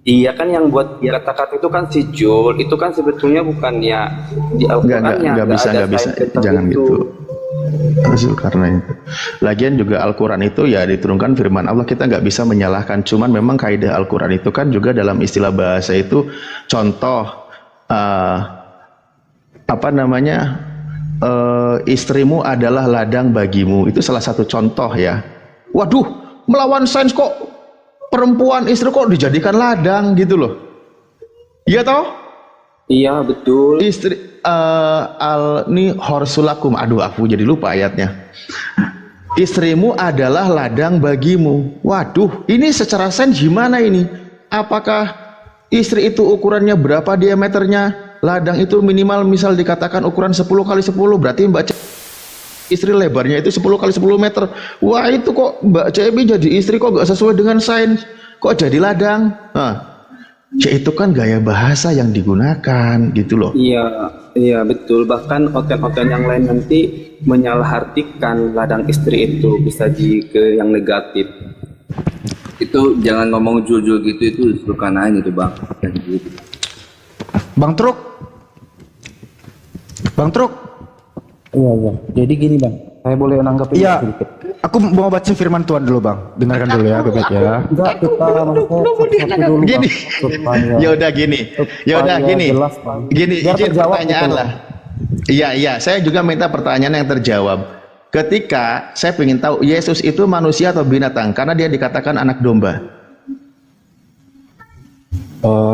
Iya kan yang buat dia kata-kata itu kan si Jul, itu kan sebetulnya bukan ya di Al-Qur'annya. Nggak bisa, jangan gitu. Karena itu. Lagian juga Al-Quran itu ya diturunkan firman Allah, kita nggak bisa menyalahkan. Cuman memang kaidah Al-Quran itu kan juga dalam istilah bahasa itu contoh. Istrimu adalah ladang bagimu, itu salah satu contoh ya. Waduh, melawan sains kok perempuan istri kok dijadikan ladang gitu loh. Iya toh? Iya betul. Istri ni horsulakum, aduh aku jadi lupa ayatnya. Istrimu adalah ladang bagimu. Waduh, ini secara sains gimana ini? Apakah istri itu ukurannya berapa diameternya? Ladang itu minimal misal dikatakan ukuran 10 kali 10, berarti Mbak istri lebarnya itu 10 kali 10 meter. Wah itu kok Mbak Cebi jadi istri kok gak sesuai dengan sains, kok jadi ladang? Nah, ya itu kan gaya bahasa yang digunakan gitu loh. Iya betul. Bahkan hotel-hotel yang lain nanti menyalahartikan ladang istri itu bisa ke yang negatif. Itu jangan ngomong jujur gitu, itu Zulkarnain itu Bang. Gitu. Bang Truk. Iya. Jadi gini Bang, saya boleh nanggapin sedikit? Aku mau baca firman Tuhan dulu Bang. Dengarkan dulu ya Bebek ya. Enggak, kita maksudnya dulu gini. Ya udah gini. Jelas, Bang. Gini, izin pertanyaan gitu, lah. Iya, saya juga minta pertanyaan yang terjawab. Ketika saya ingin tahu Yesus itu manusia atau binatang, karena dia dikatakan anak domba.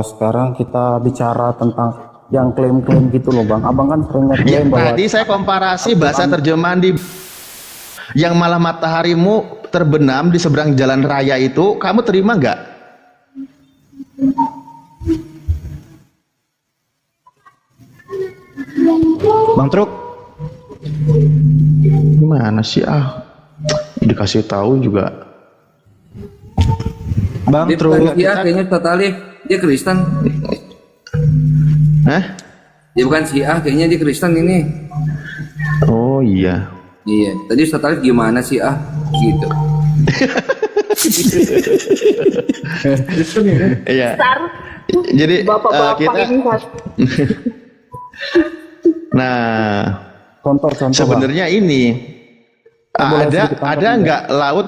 Sekarang kita bicara tentang yang klaim-klaim gitu loh Bang. Abang kan sering ngeklaim bahwa tadi saya komparasi bahasa terjemahan di yang malah mataharimu terbenam di seberang jalan raya itu, kamu terima nggak? Bang Truk. Gimana sih dikasih tahu juga. Bang Truk. Iya kayaknya Ustaz Alif dia Kristen. Dia bukan Syiah, kayaknya dia Kristen ini. Oh iya. Iya. Tadi Ustaz Alif gimana Syiah gitu. Iya. Jadi kita nah, contoh sebenarnya ini ada nggak laut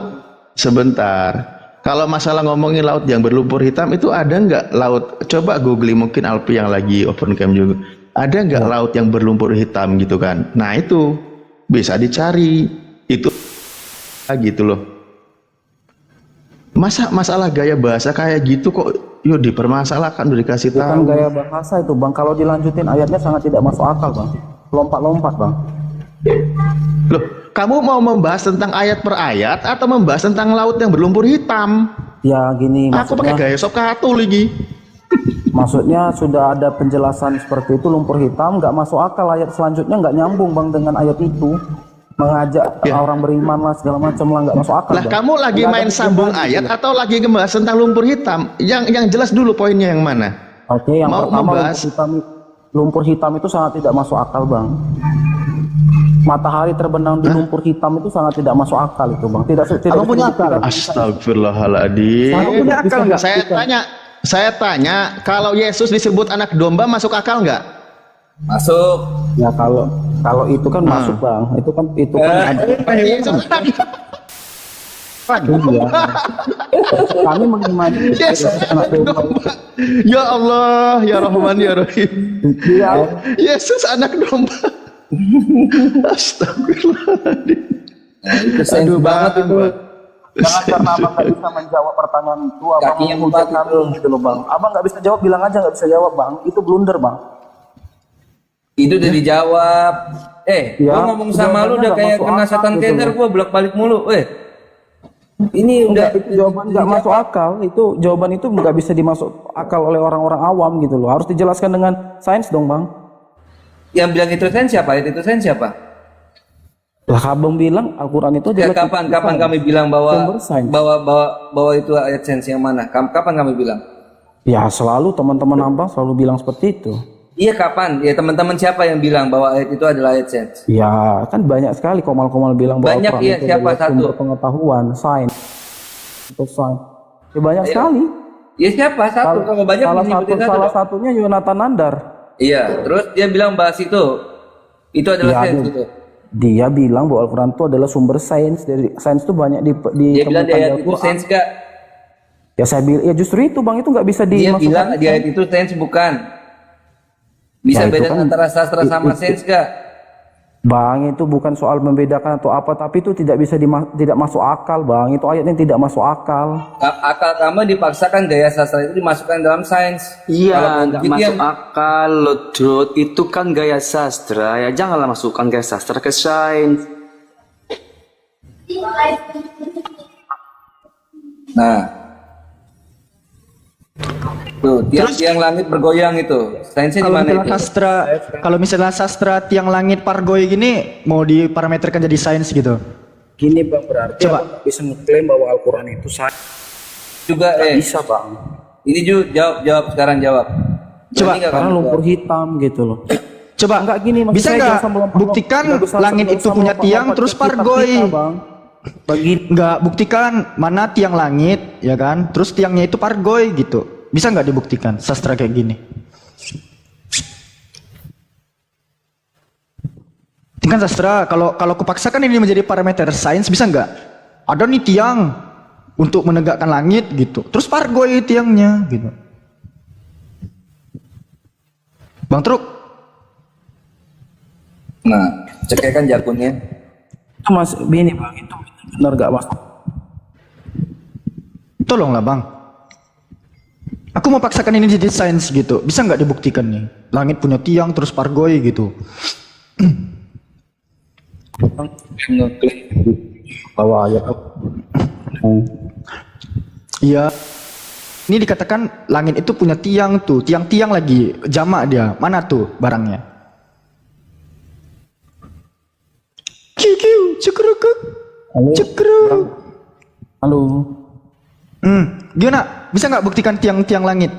sebentar? Kalau masalah ngomongin laut yang berlumpur hitam itu ada nggak laut? Coba googling, mungkin Alpi yang lagi open cam juga. Ada nggak laut yang berlumpur hitam gitu kan? Nah itu bisa dicari itu gitu loh. Masalah gaya bahasa kayak gitu kok yuk dipermasalahkan, udah dikasih tahu. Bukan gaya bahasa itu Bang, kalau dilanjutin ayatnya sangat tidak masuk akal Bang. Lompat-lompat Bang. Loh, kamu mau membahas tentang ayat per ayat atau membahas tentang laut yang berlumpur hitam? Ya gini, aku pakai gaya sok katul lagi. Maksudnya sudah ada penjelasan seperti itu, lumpur hitam nggak masuk akal, ayat selanjutnya nggak nyambung Bang dengan ayat itu. Mengajak orang beriman lah segala macam lah, nggak masuk akal. Lah Bang, kamu lagi main sambung ayat gitu, atau lagi ngebahas tentang lumpur hitam? Yang jelas dulu poinnya yang mana? Oke, yang mau pertama membahas lumpur hitam itu sangat tidak masuk akal Bang. Matahari terbenam di lumpur hitam itu sangat tidak masuk akal itu Bang. Tidak punya akal. Astagfirullahaladzim. Punya akal nggak? Saya tanya, kalau Yesus disebut anak domba masuk akal nggak? Masuk. Ya kalau Kalau itu kan masuk bang, itu kan ada. Iya. Kami mengimani anak domba. Ya Allah, ya Rahman, ya Rahim. Yesus anak domba. Astagfirullahaladzim. Itu sensitif banget itu. Jangan karena abang nggak bisa menjawab pertanyaan itu, abang menghujat kami gitu loh bang. Abang nggak bisa jawab, bilang aja nggak bisa jawab bang. Itu blunder bang. Itu udah dijawab. Gua ngomong sama lu udah kayak kena setan keder, gua bolak-balik mulu. Ini udah itu jawaban nggak masuk akal. Itu jawaban itu nggak bisa dimasuk akal oleh orang-orang awam gitu loh. Harus dijelaskan dengan sains dong bang. yang bilang itu sains siapa? Itu sains siapa? Lah abang bilang Al-Quran itu Ya, adalah kapan kami bilang bahwa sains. bahwa itu ayat sains yang mana? Kapan kami bilang? Ya selalu teman-teman abang selalu bilang seperti itu. Iya, kapan? Ya, teman-teman siapa yang bilang bahwa ayat itu adalah ayat sains? Ya kan banyak sekali komal-komal bilang bahwa Banyak, Al-Quran iya, itu siapa adalah satu? sumber pengetahuan, sains. Itu sains. Ya banyak Ayo. sekali. Ya, siapa? Satu. Kalau banyak menyebutin satu. Salah satunya Yonatan Nandar. Iya, terus dia bilang bahas itu adalah Ya, sains gitu. Dia bilang bahwa Al-Quran itu adalah sumber sains. Dari sains itu banyak Dia bilang di ayat itu Al-Quran. sains gak? Ya saya bilang, ya justru itu bang, itu nggak bisa Dia dimasukkan. bilang di ayat itu sains bukan. Bisa Ya, itu beda kan- antara sastra sama sains gak? Bang, itu bukan soal membedakan atau apa, tapi itu tidak bisa tidak masuk akal bang. Itu ayatnya tidak masuk akal. Akal kamu dipaksakan gaya sastra itu dimasukkan dalam sains. Iya, Kalau nggak begitu masuk yang- akal loh, Drut. Itu kan gaya sastra. Ya janganlah masukkan gaya sastra ke sains. Nah, tuh tiang langit bergoyang itu. Sainsnya di Kalau mana misalnya itu? kalau misalnya sastra tiang langit pargoy gini mau diparameterkan jadi sains gitu. Gini bang, berarti Coba. abang bisa ngeklaim bahwa Al-Quran itu sains. Juga Bisa bang. ini jawab sekarang jawab. Coba, Berani nggak Karena kamu lumpur jawab? hitam gitu loh. Coba Enggak gini, maksud bisa saya nggak jangan sambil lompat- buktikan nggak bisa langit sambil itu punya lompat-lompat tiang ke terus kitab pargoy. kita, Bang. Nggak buktikan mana tiang langit ya kan, terus tiangnya itu pargoy gitu. Bisa nggak dibuktikan sastra kayak gini? Ini kan sastra, kalau kupaksakan ini menjadi parameter sains bisa nggak? Ada nih tiang untuk menegakkan langit gitu, terus pargoy tiangnya gitu. Bang Truk, Nah, cekekkan jakunnya. Itu mas, ini bang, itu benar gak mas? tolonglah bang. Aku mau paksakan ini jadi sains gitu, bisa nggak dibuktikan nih? Langit punya tiang terus pargoy gitu. Bahwa ayat Iya. Ini dikatakan langit itu punya tiang tuh, tiang-tiang lagi, jamak dia. Mana tuh barangnya? Kiu, cekrukuk, cekruk. Halo. Gimana? Bisa nggak buktikan tiang-tiang langit?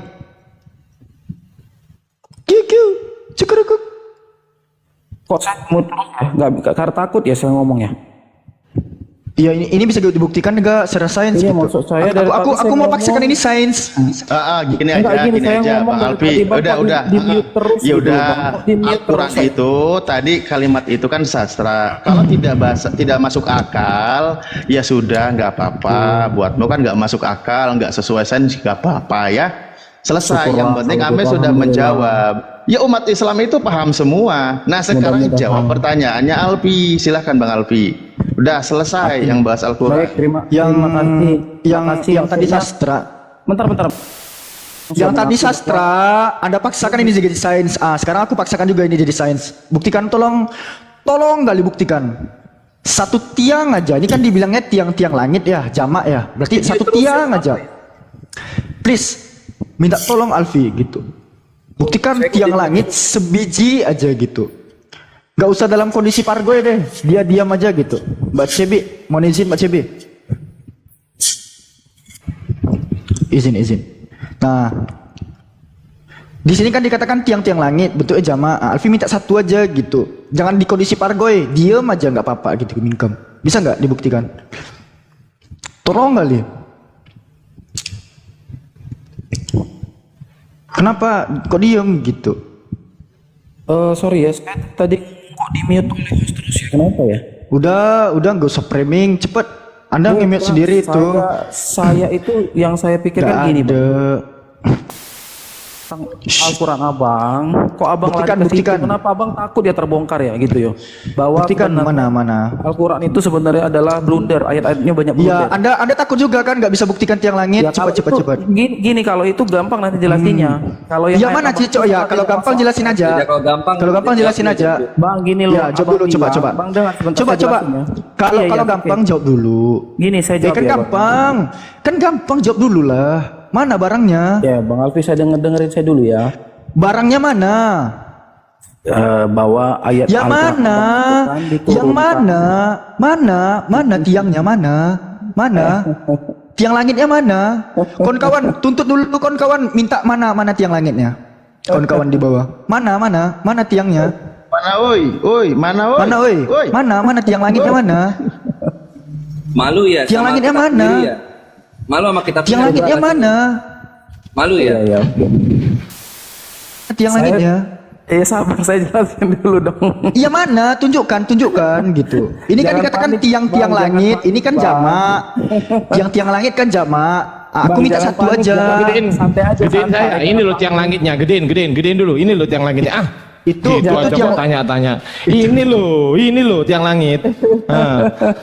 Kiu, cekrukuk. Kok saya mau nggak karena takut ya saya ngomong ya. Iya ini bisa dibuktikan nggak secara sains Iya, gitu. maksud saya dari Aku tadi saya mau ngomong. paksakan ini sains. Gini Enggak, aja, gini, gini saya aja, ngomong Bang dari Alfi. tadi, Bapak Udah. di-mute terus Ya gitu, udah. Bang. Di-mute Al-Quran terus. itu tadi kalimat itu kan sastra. Kalau tidak masuk akal, ya sudah, nggak apa-apa. Buatmu kan nggak masuk akal, nggak sesuai sains, nggak apa-apa ya. Selesai. Syukurlah, Yang penting kalau Ame gitu, sudah alhamdulillah. menjawab. Ya umat Islam itu paham semua. Nah sekarang Mudah-mudahan. jawab pertanyaannya Alfi. Silahkan Bang Alfi. Udah selesai yang bahas Al-Quran. Baik, terima kasih. Yang Terima kasih. sastra. Bentar. Yang tadi sastra, Anda paksakan ini jadi sains. Sekarang aku paksakan juga ini jadi sains. Buktikan, tolong nggak dibuktikan. Satu tiang aja. Ini kan dibilangnya tiang-tiang langit ya, jamak ya. Berarti satu tiang aja. Please, minta tolong Alfi gitu. Buktikan tiang langit sebiji aja gitu. Gak usah dalam kondisi pargoy deh. Dia diam aja gitu. Mbak Cebi, mohon izin Mbak Cebi. Izin. Nah, di sini kan dikatakan tiang-tiang langit bentuknya jamaah. Alfi minta satu aja gitu. Jangan di kondisi pargoy, diem aja nggak apa-apa gitu mingkem. Bisa nggak dibuktikan? Tolong kali. Kenapa kok diem gitu? Sorry ya, saya tadi di mute oleh host terus ya? Kenapa ya? Udah nggak usah framing, cepet. Anda nge-mute sendiri itu. Saya itu yang saya pikirkan gini, Bang. Al-Quran abang, kok abang buktikan. Kenapa abang takut dia terbongkar ya gitu ya? Bahwa buktikan mana. Al-Quran itu sebenarnya adalah blunder, ayat-ayatnya banyak blunder. Ya, Anda takut juga kan nggak bisa buktikan tiang langit? Ya, Cepat. Gini, kalau itu gampang nanti jelasinnya. Kalau yang mana Cicok ya? Kalau gampang jelasin aja. Kalau gampang jelasin aja. Bang, gini loh. Ya, jawab dulu coba. Bang, dengar sebentar. Coba. Kalau gampang jawab dulu. Gini saya jawab kan ya, gampang. Kan gampang jawab dulu lah. Mana barangnya? Ya, Bang Alfi saya dengerin saya dulu ya. Barangnya mana? Bawa ayat yang mana? Yang mana? Mana tiangnya mana? Tiang langitnya mana? Kawan-kawan, tuntut dulu kawan-kawan, minta mana tiang langitnya? Kawan-kawan di bawah. Mana tiangnya? Mana oi? Mana tiang langitnya mana? Malu ya? Tiang sama langitnya kitab mana? sendiri ya? Malu sama kita. Tiang langitnya mana? Malu ya? Ya. Tiang langitnya. Sabar, saya jelasin dulu dong. Iya mana? Tunjukkan gitu. Ini kan dikatakan tiang-tiang langit. Ini kan jamak. Tiang-tiang langit kan jamak. Aku minta satu aja. Santai aja. Gedein saya. Ini loh tiang langitnya. Gedein dulu. Ini loh tiang langitnya. Itu coba tanya-tanya. Ini loh tiang langit.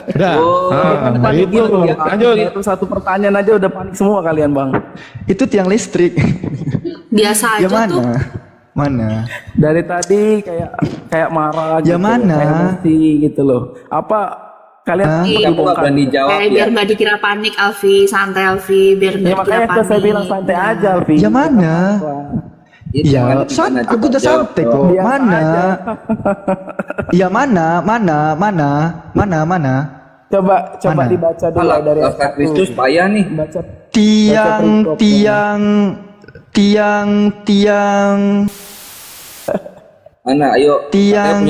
Udah. Itu loh. Lanjut. Satu pertanyaan aja udah panik semua kalian, Bang. Itu tiang listrik. Biasa aja tuh. Mana? Dari tadi kayak marah gitu. Ya mana? Kayak emosi gitu loh. Apa kalian Kamu gak berani jawab ya? Biar nggak dikira panik, Alfi. Santai, Alfi. Biar nggak dikira makanya panik. saya bilang santai aja, Alfi. Ya mana? Ya, aku udah santai kok. Mana? Ya mana? Coba dibaca dulu dari ayat Kristus payah nih. Baca tiang Mana? Ayo. tiang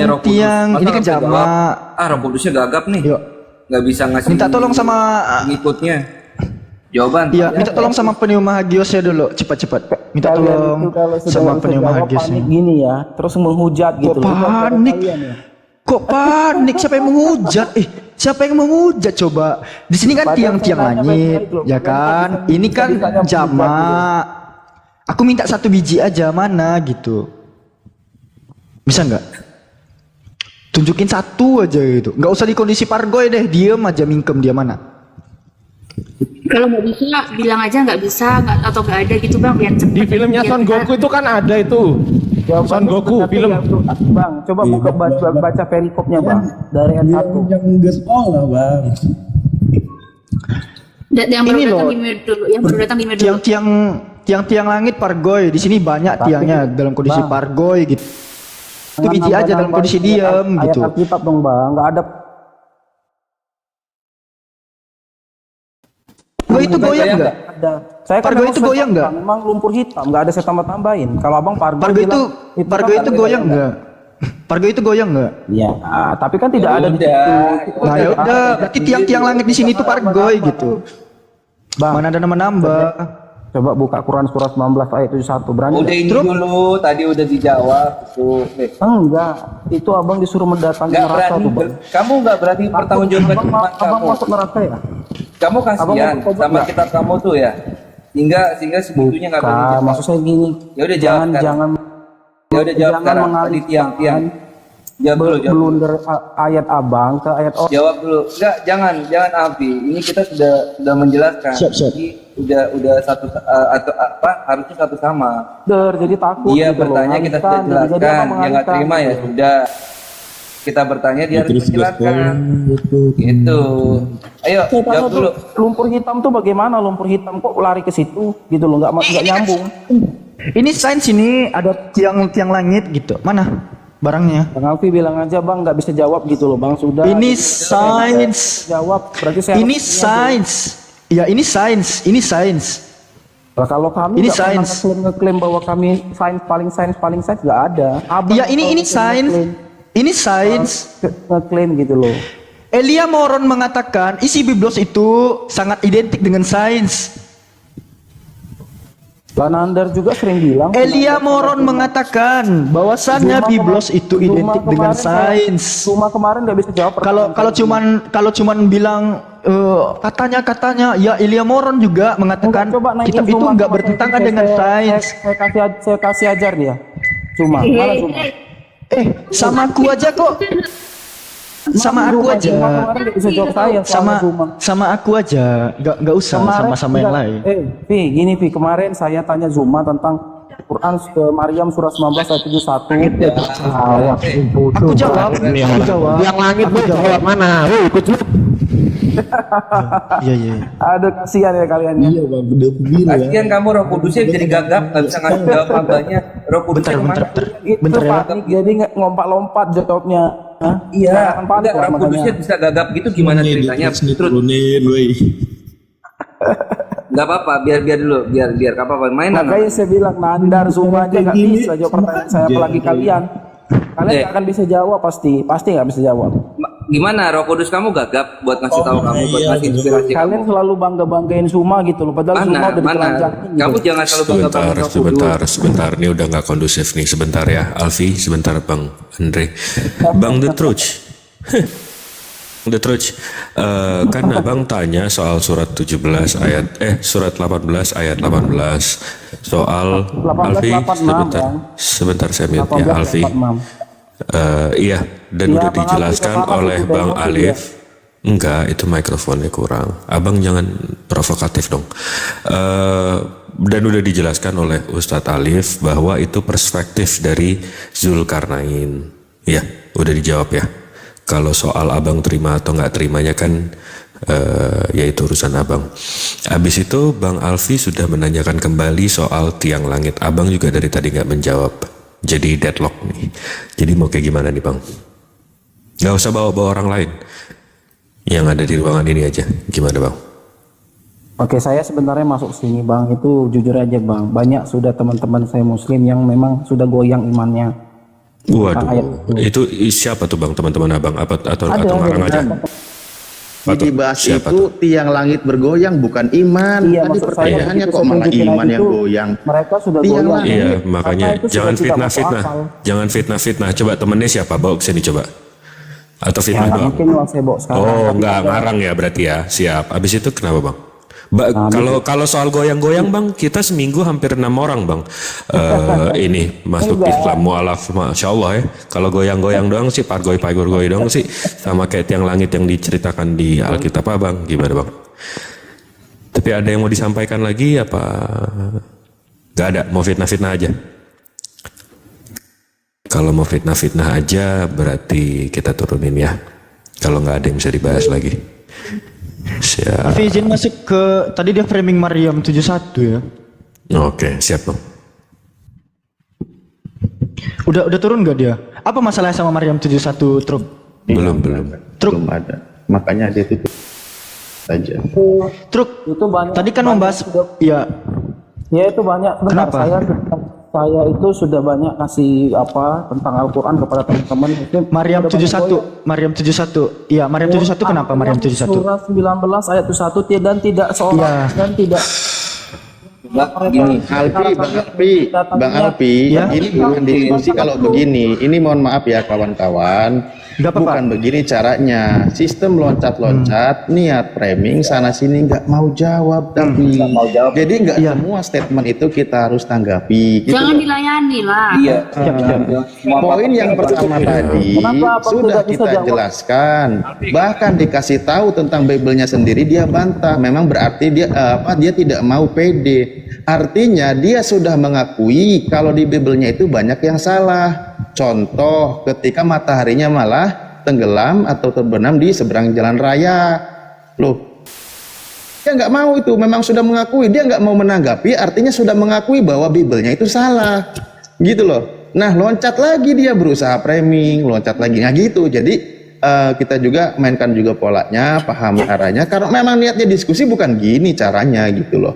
ini kan jamak. Roh Kudusnya gagap nih. Yuk. Nggak bisa ngasih. Minta tolong sama pengikutnya. Jawaban. Iya, minta tolong sama pneuma hagiosnya dulu, cepat. Minta tolong sama pneuma hagiosnya. panik gini ya, terus menghujat gitu. Kok panik? Siapa yang menghujat? Siapa yang menghujat coba? Di sini kan tiang-tiang langit, ya kan? Ini kan jamak. Aku minta satu biji aja, mana gitu. Bisa nggak? Tunjukin satu aja gitu. Nggak usah di kondisi pargoy deh, diem aja mingkem dia mana. Kalau nggak bisa, bilang aja nggak bisa atau nggak ada gitu bang, biar cepet. Di filmnya Son Goku itu kan ada itu. Son Goku film. Bang, coba buka baca perikopnya bang dari ayat 1. Yang nggak sekolah bang. Yang baru datang di mute dulu. Yang baru datang di mute dulu. Tiang-tiang langit pargoy. Di sini banyak tiangnya dalam kondisi pargoy gitu. Itu biji aja dalam kondisi diam gitu. Ayat Alkitab dong bang, nggak ada. Pargo itu goyang nggak? Ada. Saya Pargo itu goyang nggak? Memang lumpur hitam, nggak ada saya tambah-tambahin. Kalau abang Pargo itu goyang nggak? Pargo itu goyang nggak? Iya, tapi kan tidak ada di situ. Nah ya udah, berarti tiang-tiang langit di sini tuh pargoy gitu. Bang, mana ada nama-nambah? Coba buka Quran surah 19 ayat 71. Berani? Udah ini dulu, tadi udah dijawab tuh. Enggak, itu abang disuruh mendatangi neraka tuh bang. Kamu nggak berani bertanggung jawab iman kamu. Abang masuk neraka ya? Kamu kasihan sama kitab kamu tuh ya. Sehingga sebetulnya nggak berani jawab. Maksud saya gini. Ya udah jawab sekarang. Ya udah jawab sekarang. Tadi tiang. Jawab dulu. Blunder ayat abang ke ayat orang. Jawab dulu. Enggak, jangan Alfi. Ini kita sudah menjelaskan. Siap. Udah satu atau apa harusnya satu sama. Jadi takut. Dia gitu bertanya loh, kita sudah jelaskan, dia nggak terima ya sudah. Kita bertanya dia harus menjelaskan. Gitu. Ayo jawab dulu. Lumpur hitam tuh bagaimana? Lumpur hitam kok lari ke situ gitu loh, nggak nyambung. Ini sains ini ada tiang langit gitu. Mana barangnya? Bang Alfi bilang aja bang, nggak bisa jawab gitu loh bang, sudah. Ini sains. Jawab berarti saya. Ini sains. Ya ini sains. Nah, kalau kami ini nggak sains. pernah ngeklaim bahwa kami paling sains nggak ada. Iya ini sains. Ini sains. Ngeklaim gitu loh. Elia Moron mengatakan isi Biblos itu sangat identik dengan sains. Nandar juga sering bilang. Elia Moron mengatakan bahwasannya Biblos itu identik dengan sains. Cuma kemarin nggak bisa jawab. Kalau cuman bilang katanya ya Elia Moron juga mengatakan kitab itu nggak bertentangan dengan sains. Saya kasih ajar dia. Cuma mana Cuma? Sama aku aja kok. Sama aku aja. Bisa jawab saya sama aku aja. Nggak usah sama yang lain. Vi, gini Vi, kemarin saya tanya Zuma tentang Quran ke Maryam surah 19 ayat 71. Aku jawab. Yang langit lu jawab mana? Ikut lu. Iya. Aduh, kasihan ya kalian. Iya bang, udah biru ya. Kasihan kamu Roh Kudusnya jadi gagap, nggak bisa ngasih jawab abahnya. Roh Kudusnya Bentar ya. Jadi nggak ngompak-lompat jawabnya. Iya, enggak, Roh Kudusnya bisa gagap gitu gimana ceritanya? Turunin, woi. Nggak apa-apa, biar dulu, biar nggak apa-apa. Mainan. Makanya saya bilang Nandar Zuma aja nggak bisa jawab pertanyaan saya, apalagi kalian. Kalian nggak akan bisa jawab pasti nggak bisa jawab. Gimana Roh Kudus kamu gagap buat ngasih tahu kamu, buat ngasih inspirasi Kalian selalu banggain Zuma gitu loh, padahal Zuma udah ditelanjangin gitu. Kamu jangan selalu bangga. Sebentar, ini udah nggak kondusif nih. Sebentar ya, Alfi, sebentar Bang Andre, Bang The Truth. The Truth, kan abang tanya soal surat 18 ayat 18 soal 18, Alfi, 86, sebentar saya minta ya Alfi. Iya, dan udah dijelaskan oleh Bang Alif. Enggak, itu mikrofonnya kurang. Abang jangan provokatif dong. Dan udah dijelaskan oleh Ustadz Alif bahwa itu perspektif dari Zulkarnain. Ya, udah dijawab ya. Kalau soal abang terima atau nggak terimanya kan ya itu urusan abang. Habis itu Bang Alfi sudah menanyakan kembali soal tiang langit. Abang juga dari tadi nggak menjawab. Jadi deadlock nih. Jadi mau kayak gimana nih Bang? Nggak usah bawa-bawa orang lain. Yang ada di ruangan ini aja. Gimana Bang? Oke, saya sebenarnya masuk sini Bang, itu jujur aja Bang. Banyak sudah teman-teman saya Muslim yang memang sudah goyang imannya. Waduh, itu siapa tuh Bang teman-teman abang? Atau ngarang aja? Dibahas itu tiang langit bergoyang bukan iman. Iya, tadi pertanyaannya kok malah iman yang goyang. Mereka sudah tiang goyang. langit. Iya, makanya jangan fitnah-fitnah. Jangan fitnah-fitnah. Coba temennya siapa? Bawa ke sini coba. Atau fitnah doang? Mungkin saya bawa sekarang. Oh, enggak ngarang ya berarti ya. Siap. Abis itu kenapa Bang? Kalau soal goyang-goyang Bang, kita seminggu hampir 6 orang Bang. Ini masuk Islam mualaf, masya Allah ya. Kalau goyang-goyang doang sih, pargoy doang sih, sama kayak tiang langit yang diceritakan di Alkitab Bang. Gimana Bang? Tapi ada yang mau disampaikan lagi apa? Gak ada, mau fitnah-fitnah aja. Kalau mau fitnah-fitnah aja berarti kita turunin ya. Kalau nggak ada yang bisa dibahas lagi. Siap. Tapi izin masuk ke tadi dia framing Maryam 71 ya. Oke, siap Bang. Udah turun nggak dia? Apa masalahnya sama Maryam 71 Truk? Belum. Belum ada. Makanya dia tutup saja. Truk. Itu banyak. Tadi kan membahas ya. Ya itu banyak. Sebentar, Kenapa? Saya itu sudah banyak kasih tentang Al-Quran kepada teman-teman Muslim. Maryam 71. Iya, Maryam 71 kenapa Maryam 71? Surah 19 ayat 1 dan tidak seorang dan tidak Gini, Bang Alfi, Ya. ini bukan diskusi kalau begini. Ini mohon maaf ya kawan-kawan. Nggak apa-apa. Bukan begini caranya. Sistem loncat-loncat, niat framing sana sini nggak mau jawab tapi. Jadi nggak semua statement itu kita harus tanggapi. Gitu Jangan loh. dilayani lah. Iya. Poin yang pertama tadi sudah kita jelaskan, bahkan dikasih tahu tentang Bible-nya sendiri dia bantah. Memang berarti dia tidak mau pede. Artinya dia sudah mengakui kalau di Bible-nya itu banyak yang salah. Contoh ketika mataharinya malah tenggelam atau terbenam di seberang jalan raya. Loh, dia nggak mau itu, memang sudah mengakui, dia nggak mau menanggapi, artinya sudah mengakui bahwa Bible-nya itu salah, gitu loh. Nah, loncat lagi dia berusaha framing, loncat lagi, nah gitu. Jadi kita juga mainkan juga polanya, pahami arahnya. Karena memang niatnya diskusi bukan gini caranya, gitu loh.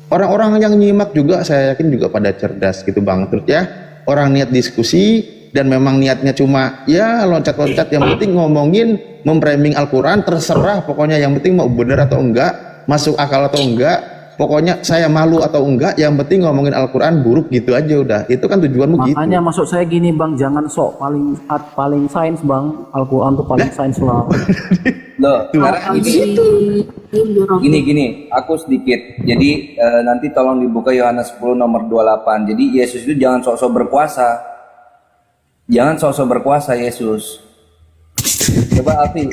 Orang-orang yang nyimak juga saya yakin juga pada cerdas gitu Bang. Terus ya, orang niat diskusi dan memang niatnya cuma ya loncat-loncat, yang penting ngomongin memframing Al-Quran terserah pokoknya, yang penting mau benar atau enggak, masuk akal atau enggak, pokoknya saya malu atau enggak, yang penting ngomongin Al-Quran buruk gitu aja udah. Itu kan tujuanmu gitu. Makanya maksud saya gini bang, jangan sok paling sains bang. Al-Quran tuh paling sains lah. Loh, sekarang gini, aku sedikit. Jadi nanti tolong dibuka Yohanes 10 nomor 28. Jadi Yesus itu jangan sok-sok berkuasa. Jangan sok-sok berkuasa Yesus. Coba Alfi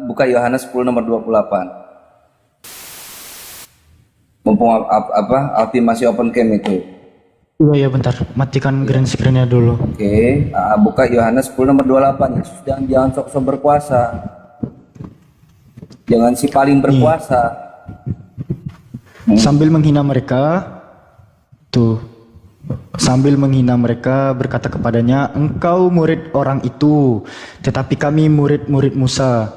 buka Yohanes 10 nomor 28. Mumpung Alfi masih open cam itu. Iya bentar, matikan green screen-nya dulu. Oke, buka Yohanes 10 nomor 28. Yesus jangan sok-sok berkuasa. Jangan si paling berkuasa. Sambil menghina mereka, tuh, sambil menghina mereka berkata kepadanya, engkau murid orang itu, tetapi kami murid-murid Musa.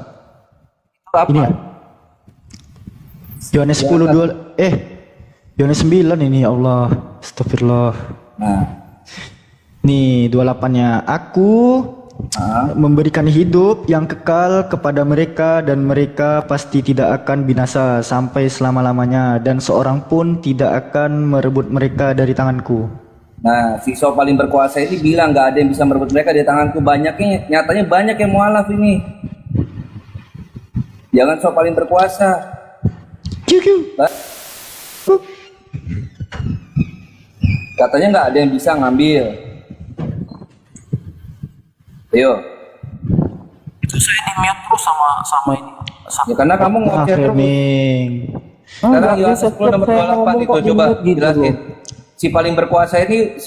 Ini ya? Yohanes 10 Yohanes 9 ini, ya Allah, astagfirullah. Nah, nih 28-nya, aku memberikan hidup yang kekal kepada mereka dan mereka pasti tidak akan binasa sampai selama-lamanya dan seorang pun tidak akan merebut mereka dari tanganku. Nah, si sok paling berkuasa ini bilang nggak ada yang bisa merebut mereka dari tanganku. Nyatanya banyak yang mualaf ini. Jangan sok paling berkuasa. Katanya nggak ada yang bisa ngambil. Ayo. Itu saya di mute terus sama ini. Ya karena kamu ngoceh terus. Sekarang Yohanes 10 nomor 28 itu coba jelasin. Si paling berkuasa ini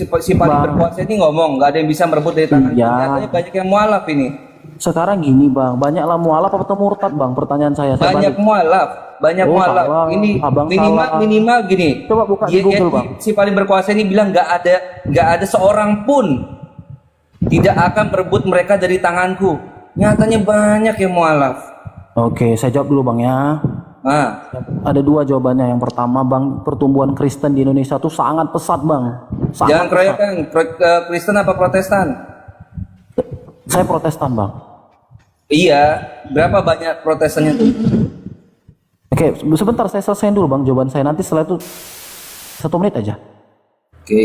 ngomong nggak ada yang bisa merebut dari tangan. Nyatanya banyak yang mualaf ini. Sekarang gini bang, banyaklah mualaf atau murtad bang? Pertanyaan saya. Banyak mualaf, salah. Ini Abang minimal gini. Coba buka di Google bang. Si paling berkuasa ini bilang nggak ada seorang pun tidak akan merebut mereka dari tanganku. Nyatanya banyak yang mualaf. Oke, saya jawab dulu bang ya. Ada dua jawabannya. Yang pertama bang, pertumbuhan Kristen di Indonesia tuh sangat pesat bang. Jangan keroyokan. Kristen apa Protestan? Saya Protestan bang. Iya, berapa banyak Protestannya tuh? Oke, sebentar saya selesaiin dulu bang jawaban saya. Nanti setelah itu 1 menit aja. Oke,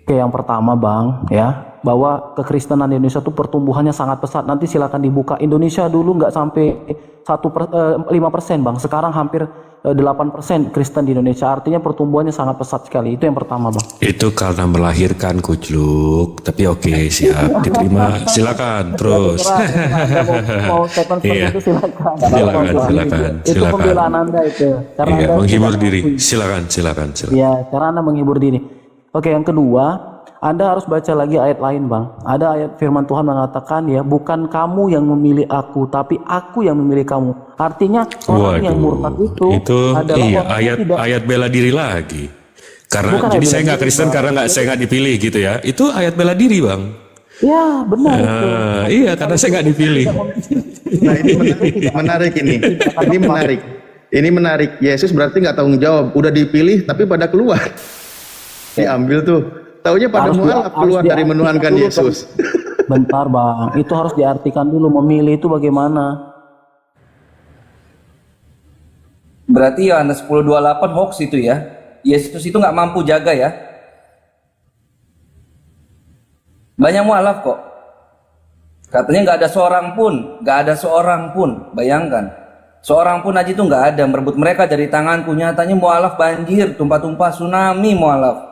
yang pertama bang ya, bahwa kekristenan di Indonesia tuh pertumbuhannya sangat pesat. Nanti silakan dibuka. Indonesia dulu nggak sampai 5% bang. Sekarang hampir 8% Kristen di Indonesia. Artinya pertumbuhannya sangat pesat sekali. Itu yang pertama bang. Itu karena melahirkan Kucluk. Tapi oke, siap diterima. Silakan terus. Mau statement seperti itu silakan. Itu Silakan. pembelaan Anda itu. Karena Iya, Anda menghibur sudah diri. mengakui. Silakan. Ya, cara Anda menghibur diri. Oke, yang kedua, Anda harus baca lagi ayat lain, Bang. Ada ayat firman Tuhan mengatakan ya, bukan kamu yang memilih aku, tapi aku yang memilih kamu. Artinya orang yang murtad itu adalah orang yang tidak ayat bela diri lagi. Karena Bukan jadi ayat saya bela nggak diri, Kristen Bang. karena saya nggak dipilih gitu ya. Itu ayat bela diri, Bang. Ya, benar itu. Iya, karena saya nggak dipilih. Nah ini menarik ini. Ini menarik. Yesus berarti nggak tanggung jawab. Udah dipilih tapi pada keluar. Diambil tuh. Taunya pada mualaf keluar dari menuhankan Yesus. Bentar bang, itu harus diartikan dulu. Memilih itu bagaimana? Berarti Yohanes 10:28 hoax itu ya. Yesus itu nggak mampu jaga ya. Banyak mualaf kok. Katanya nggak ada seorang pun. Bayangkan, seorang pun aja itu nggak ada merebut mereka dari tanganku. Nyatanya mualaf banjir, tumpah-tumpah tsunami mualaf.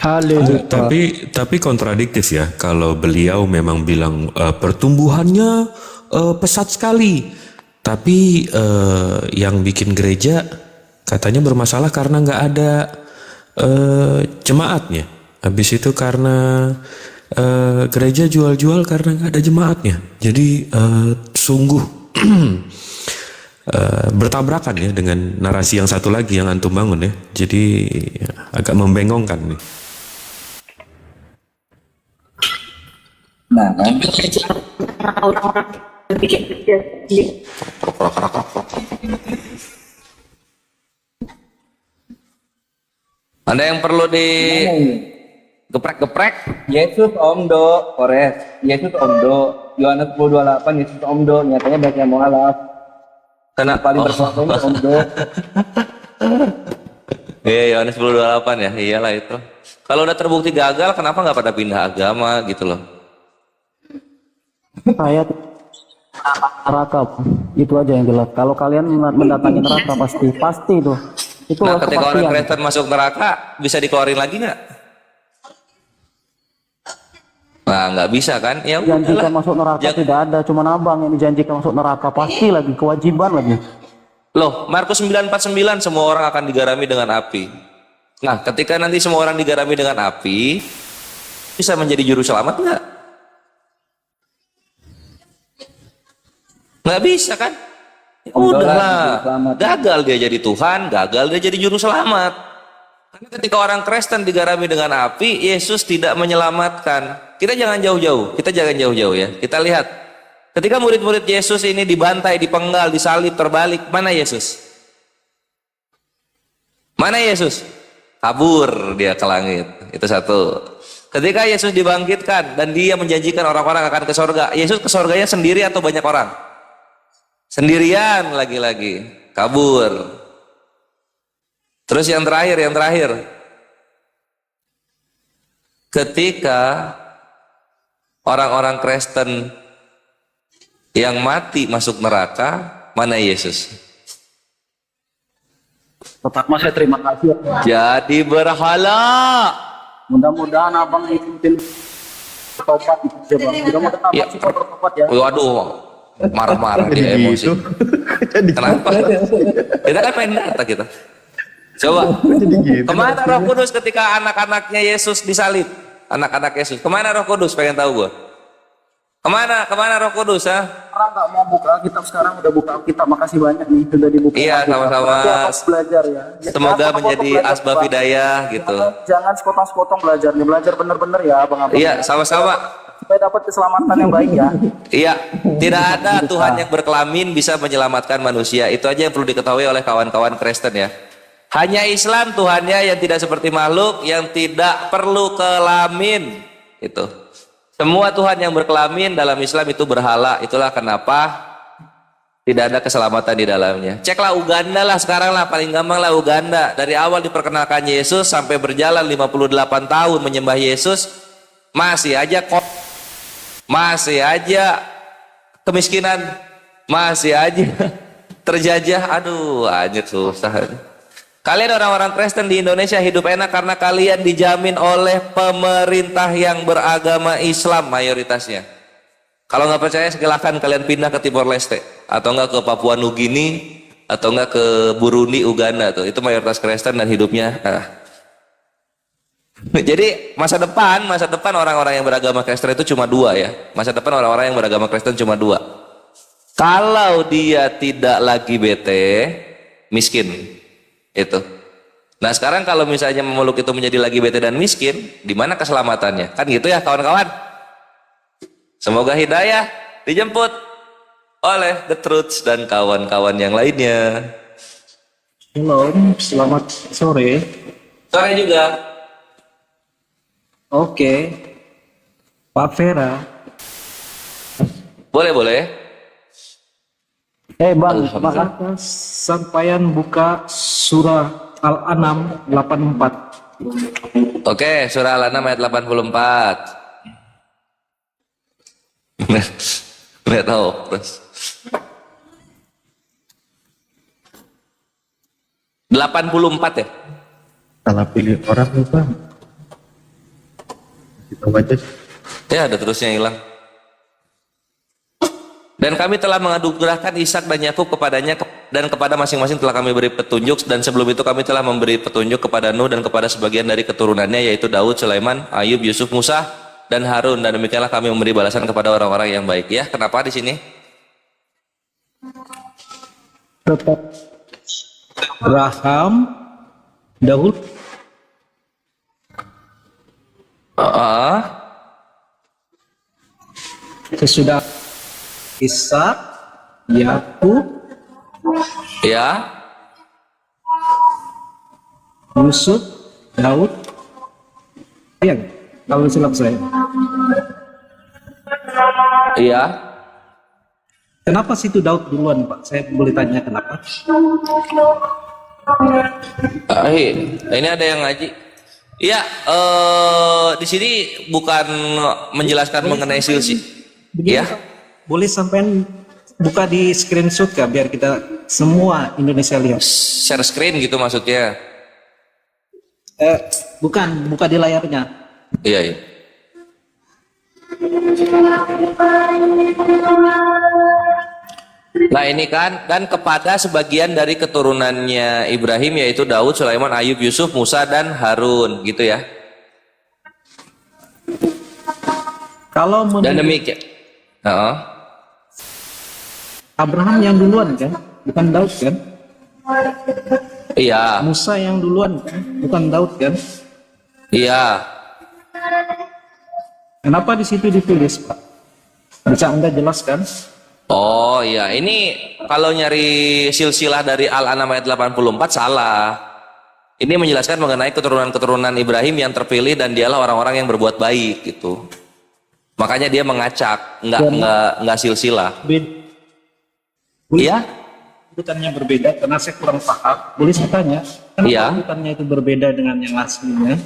Tapi kontradiktif ya kalau beliau memang bilang pertumbuhannya pesat sekali, tapi yang bikin gereja katanya bermasalah karena nggak ada jemaatnya. Habis itu karena gereja jual-jual karena nggak ada jemaatnya. Jadi sungguh bertabrakan ya dengan narasi yang satu lagi yang antum bangun ya. Jadi agak membengongkan nih. Nah kan. Ada yang perlu di geprek-geprek? Yesus omdo, Kores. Yesus omdo. Yohanes 10:28 Yesus omdo. Nyatanya banyak yang mualaf. Karena paling berkuasa ini omdo. Iya, Yohanes 10:28 ya. Iyalah itu. Kalau udah terbukti gagal, kenapa nggak pada pindah agama gitu loh? Ayat neraka, itu aja yang jelas. Kalau kalian mendatangi neraka pasti itu. Itu Nah, ketika orang kepastian. Kristen masuk neraka, bisa dikeluarin lagi nggak? Nah, nggak bisa kan? Ya Janjikan udahlah. masuk neraka tidak ada, cuma abang yang dijanjikan masuk neraka, pasti lagi kewajiban lagi. Loh, Markus 9:49 semua orang akan digarami dengan api. Nah, ketika nanti semua orang digarami dengan api, bisa menjadi juru selamat nggak? Nggak bisa kan? Ya udahlah, gagal dia jadi Tuhan, gagal dia jadi juru selamat. Karena ketika orang Kristen digarami dengan api, Yesus tidak menyelamatkan. Kita jangan jauh-jauh, ya. Kita lihat, ketika murid-murid Yesus ini dibantai, dipenggal, disalib, terbalik, mana Yesus? Mana Yesus? Kabur dia ke langit. Itu satu. Ketika Yesus dibangkitkan dan dia menjanjikan orang-orang akan ke sorga, Yesus ke sorganya sendiri atau banyak orang? Sendirian lagi-lagi, kabur. Terus yang terakhir. Ketika orang-orang Kristen yang mati masuk neraka, mana Yesus? Pertama saya terima kasih. Jadi berhala. Mudah-mudahan abang ikutin tobat itu ya bang. Mudah-mudahan abang suka bertobat ya. Waduh, marah-marah dia emosi. Kenapa? Kita kan main data kita. Coba, kemana Roh Kudus ketika anak-anaknya Yesus disalib? Anak-anak Yesus, kemana Roh Kudus? Pengen tahu gua. Kemana Roh Kudus? Orang nggak mau buka Alkitab sekarang udah buka Alkitab. Makasih banyak nih sudah dibuka. Iya, sama-sama. Nanti abang belajar ya. Semoga Jangan menjadi potong-potong asbab belajar, hidayah Bang. gitu. Jangan sepotong-sepotong belajar nih. Belajar bener-bener ya abang-abang. Iya, sama-sama. Supaya dapat keselamatan yang baik ya. Iya, tidak ada Tuhan yang berkelamin bisa menyelamatkan manusia. Itu aja yang perlu diketahui oleh kawan-kawan Kristen ya. Hanya Islam Tuhannya yang tidak seperti makhluk, yang tidak perlu kelamin. Itu. Semua Tuhan yang berkelamin dalam Islam itu berhala. Itulah kenapa tidak ada keselamatan di dalamnya. Ceklah Uganda lah sekarang lah, paling gampang lah Uganda. Dari awal diperkenalkan Yesus sampai berjalan 58 tahun menyembah Yesus, masih aja kemiskinan, masih aja terjajah. Aduh, anjir susah. Kalian orang-orang Kristen di Indonesia hidup enak karena kalian dijamin oleh pemerintah yang beragama Islam mayoritasnya. Kalau nggak percaya silahkan kalian pindah ke Timor Leste atau nggak ke Papua Nugini atau nggak ke Burundi, Uganda tuh. Itu mayoritas Kristen dan hidupnya. Jadi masa depan orang-orang yang beragama Kristen itu cuma dua ya. Masa depan orang-orang yang beragama Kristen cuma dua. Kalau dia tidak lagi bete, miskin. Itu. Nah sekarang kalau misalnya memeluk itu menjadi lagi bete dan miskin, di mana keselamatannya? Kan gitu ya kawan-kawan. Semoga hidayah dijemput oleh The Truth dan kawan-kawan yang lainnya. Shalom, selamat sore. Sore juga. Oke, Pak Vera. Boleh. Bang, maka sampaian buka surah Al-An'am 84. Oke, surah Al-An'am ayat 84. Nggak tahu terus. 84 ya? Salah pilih orang nih bang. Kita baca. Ya ada terusnya hilang. Dan kami telah menganugerahkan Ishak dan Yakub kepadanya dan kepada masing-masing telah kami beri petunjuk, dan sebelum itu kami telah memberi petunjuk kepada Nuh dan kepada sebagian dari keturunannya yaitu Daud, Sulaiman, Ayub, Yusuf, Musa dan Harun, dan demikianlah kami memberi balasan kepada orang-orang yang baik. Ya, kenapa di sini? Tetap Abraham, Daud, sesudah Ishak, Yakub, ya, Yusuf, Daud. Ya, kalau silap saya. iya. Kenapa situ Daud duluan, Pak? Saya boleh tanya kenapa? Ini ada yang ngaji. Iya, di sini bukan menjelaskan mengenai silsilah. Ya. Boleh sampean buka di screenshot kah biar kita semua Indonesia lihat. Share screen gitu maksudnya. Bukan, buka di layarnya. Iya, iya. Nah ini kan dan kepada sebagian dari keturunannya Ibrahim yaitu Daud, Sulaiman, Ayub, Yusuf, Musa dan Harun gitu ya. Kalau dan demikian. Abraham yang duluan kan, bukan Daud kan? Iya. Musa yang duluan kan, bukan Daud kan? Iya. Kenapa di situ ditulis, Pak? Bisa Anda jelaskan? Oh iya, ini kalau nyari silsilah dari Al-An'am ayat 84 salah. Ini menjelaskan mengenai keturunan-keturunan Ibrahim yang terpilih dan dialah orang-orang yang berbuat baik gitu. Makanya dia mengacak, enggak silsilah. Iya? Urutannya berbeda karena saya kurang paham. Boleh saya tanya? Kenapa Iya. urutannya itu berbeda dengan yang aslinya?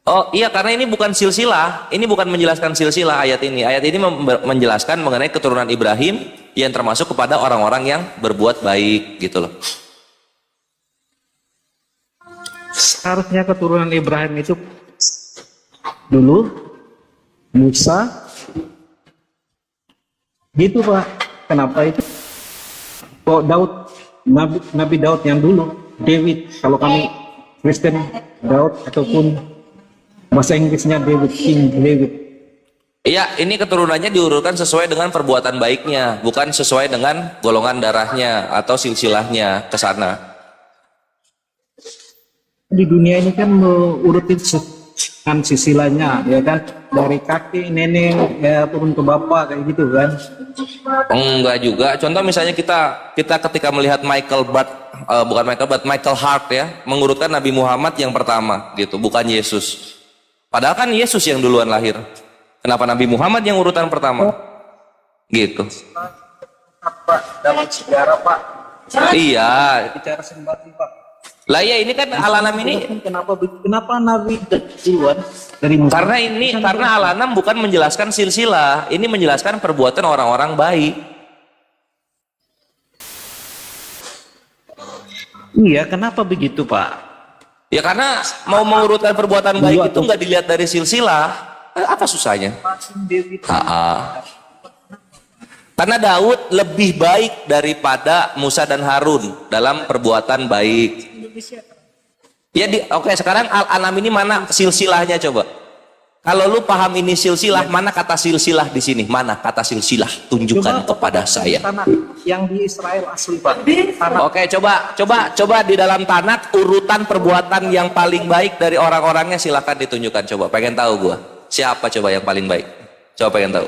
Oh iya, karena ini bukan silsilah, ini bukan menjelaskan silsilah ayat ini. Ayat ini menjelaskan mengenai keturunan Ibrahim yang termasuk kepada orang-orang yang berbuat baik gitu loh. Seharusnya keturunan Ibrahim itu dulu Musa gitu Pak. Kenapa itu? Kok Daud, Nabi Daud yang dulu, David, kalau kami Kristen Daud ataupun bahasa Inggrisnya David, King David. Iya, ini keturunannya diurutkan sesuai dengan perbuatan baiknya, bukan sesuai dengan golongan darahnya atau silsilahnya ke sana. Di dunia ini kan mengurutin kan silsilahnya, ya kan, dari kakek, nenek, ya turun ke bapak kayak gitu kan. Enggak juga. Contoh misalnya kita ketika melihat Michael Hart ya, mengurutkan Nabi Muhammad yang pertama gitu, bukan Yesus. Padahal kan Yesus yang duluan lahir. Kenapa Nabi Muhammad yang urutan pertama? Gitu. Pak, dalam sejarah Pak. Iya. Bicara sembati Pak. Lah ya ini kan Al-An'am ini. Kenapa Nabi duluan dari Musa? Karena Al-An'am bukan menjelaskan silsilah, ini menjelaskan perbuatan orang-orang baik. Iya, kenapa begitu Pak? Ya karena mau mengurutkan perbuatan baik itu nggak dilihat dari silsilah. Apa susahnya? Karena Daud lebih baik daripada Musa dan Harun dalam perbuatan baik. Ya oke, sekarang Al-An'am ini mana silsilahnya coba? Kalau lu paham ini silsilah, mana kata silsilah di sini? Mana kata silsilah? Tunjukkan kepada saya. Tanah yang di Israel asli Pak. Oke, coba di dalam Tanakh urutan perbuatan yang paling baik dari orang-orangnya silahkan ditunjukkan coba. Pengen tahu gua. Siapa coba yang paling baik? Coba pengen tahu.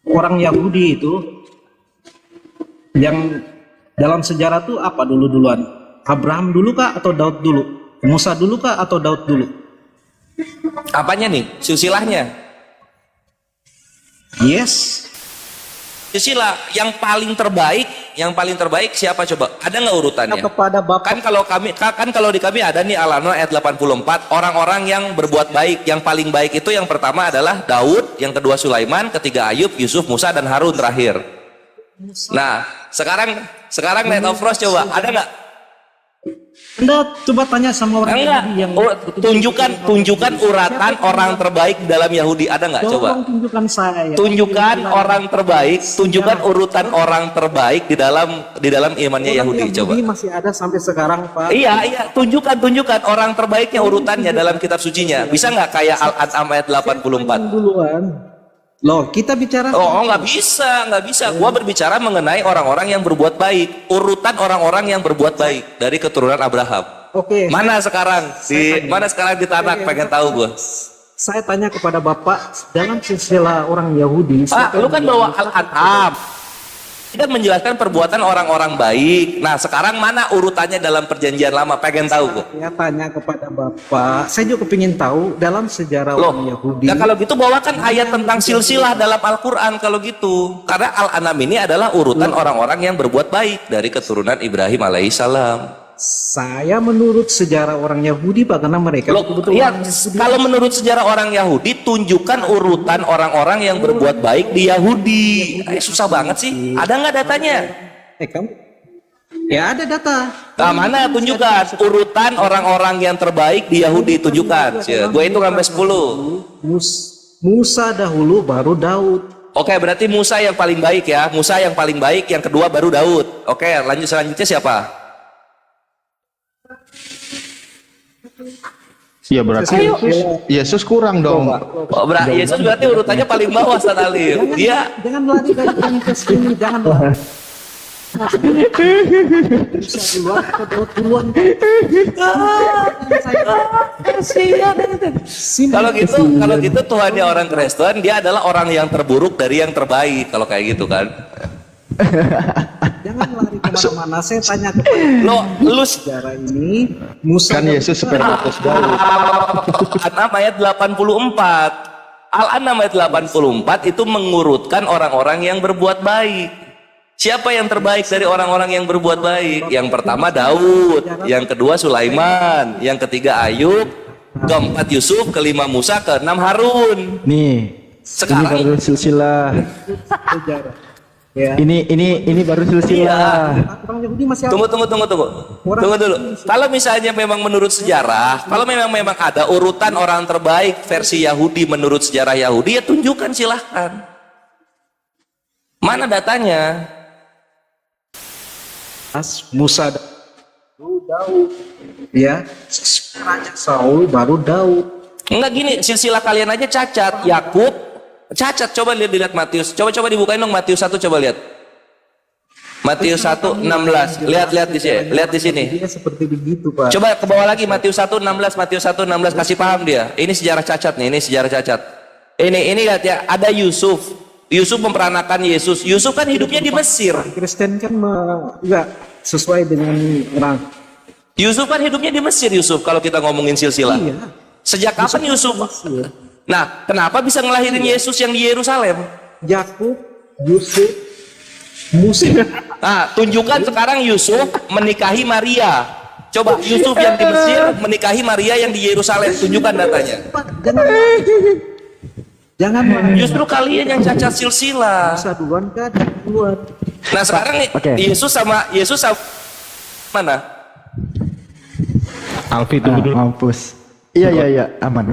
Orang Yahudi itu yang dalam sejarah tuh apa duluan? Abraham dulu kah atau Daud dulu? Musa dulu kah atau Daud dulu? Apanya nih? Silsilahnya? Yes. Silsilah yang paling terbaik siapa coba? Ada nggak urutannya? Kepada Bapak. Kan kalau di kami ada nih Al-An'am ayat 84, orang-orang yang berbuat baik, yang paling baik itu yang pertama adalah Daud, yang kedua Sulaiman, ketiga Ayub, Yusuf, Musa dan Harun terakhir. Nah, sekarang Net of Frost coba, ada nggak? Anda coba tanya sama orang Yahudi yang tunjukkan uratan orang terbaik dalam Yahudi, ada nggak coba? Tunjukkan saya. Tunjukkan orang terbaik, tunjukkan urutan orang terbaik di dalam imannya Yahudi coba. Yahudi masih ada sampai sekarang Pak. Iya, tunjukkan orang terbaiknya urutannya dalam kitab sucinya. Bisa nggak kayak Al-An'am ayat 84? Duluan. Loh, kita bicara. Oh, nggak bisa. Gua berbicara mengenai orang-orang yang berbuat baik, urutan orang-orang yang berbuat baik dari keturunan Abraham. Oke. Mana sekarang? Mana sekarang di Tanakh? Pengen tahu gua. Saya tanya kepada Bapak, dalam silsilah orang Yahudi. Lu kan bawa Al-An'am. Tidak menjelaskan perbuatan orang-orang baik. Nah, sekarang mana urutannya dalam perjanjian lama? Pengen tahu kok. Saya tanya kepada Bapak, saya juga ingin tahu dalam sejarah orang Yahudi. Nah, kalau gitu bawakan ayat tentang silsilah dalam Al-Quran kalau gitu. Karena Al-An'am ini adalah urutan orang-orang yang berbuat baik dari keturunan Ibrahim alaihissalam. Saya menurut sejarah orang Yahudi, Pak, karena mereka betul-betul Iya, orang Yahudi. kalau menurut sejarah orang Yahudi, tunjukkan urutan orang-orang yang berbuat baik di Yahudi. Susah banget sih. Ada nggak datanya? Kamu? Ya ada data. Nah, mana tunjukkan urutan orang-orang yang terbaik di Yahudi, tunjukkan. Gue itu sampai 10. Musa dahulu, baru Daud. Oke, berarti Musa yang paling baik ya. Musa yang paling baik, yang kedua baru Daud. Oke, lanjut selanjutnya siapa? Ya berarti Yesus kurang dong. Oh, Yesus berarti urutannya paling bawah, Ustaz Alif. Dia Jangan lari dari ke sini, jangan lari. Bisa duluan, Daud duluan. kalau gitu Tuhannya orang Kristen, dia adalah orang yang terburuk dari yang terbaik kalau kayak gitu kan. Jangan lari kemana-mana. Saya tanya kepada lu sejarah ini, Musa Kan Yesus seperti Daud. Al-An'am ayat 84. Al-An'am ayat 84 itu mengurutkan orang-orang yang berbuat baik. Siapa yang terbaik dari orang-orang yang berbuat baik? Yang pertama Daud, yang kedua Sulaiman, yang ketiga Ayub, keempat Yusuf, kelima Musa, keenam Harun. Nih, Sekarang ini baru silsilah. sejarah. Ya. Ini baru silsilah. Orang Yahudi masih Tunggu dulu. Kalau misalnya memang menurut sejarah, kalau memang ada urutan orang terbaik versi Yahudi menurut sejarah Yahudi, ya tunjukkan silahkan. Mana datanya? Musa Daud, ya, Raja Saul baru Daud. Enggak gini, silsilah kalian aja cacat. Yakub cacat. Coba lihat Matius. Coba dibukain dong Matius 1, coba lihat. Matius 1:16. Lihat di sini. Lihat di sini. Dia seperti begitu, Pak. Coba ke bawah lagi Matius 1:16. Matius 1:16 kasih paham dia. Ini sejarah cacat nih, ini sejarah cacat. Ini lihat ya, ada Yusuf. Yusuf memperanakan Yesus. Yusuf kan hidupnya di Mesir. Kristen kan enggak sesuai dengan orang. Yusuf kan hidupnya di Mesir, Yusuf, kalau kita ngomongin silsilah. Iya. Sejak kapan Yusuf? Nah, kenapa bisa ngelahirin Yesus yang di Yerusalem? Yakub, Yusuf, Musa. Nah, tunjukkan sekarang Yusuf menikahi Maria. Coba Yusuf yang di Mesir menikahi Maria yang di Yerusalem. Tunjukkan datanya. Jangan Justru kalian yang cacat silsilah. Musa duluan kan, duluan. Nah, sekarang nih Yesus sama mana? Alfi tunggu dulu. Mampus. Iya, aman.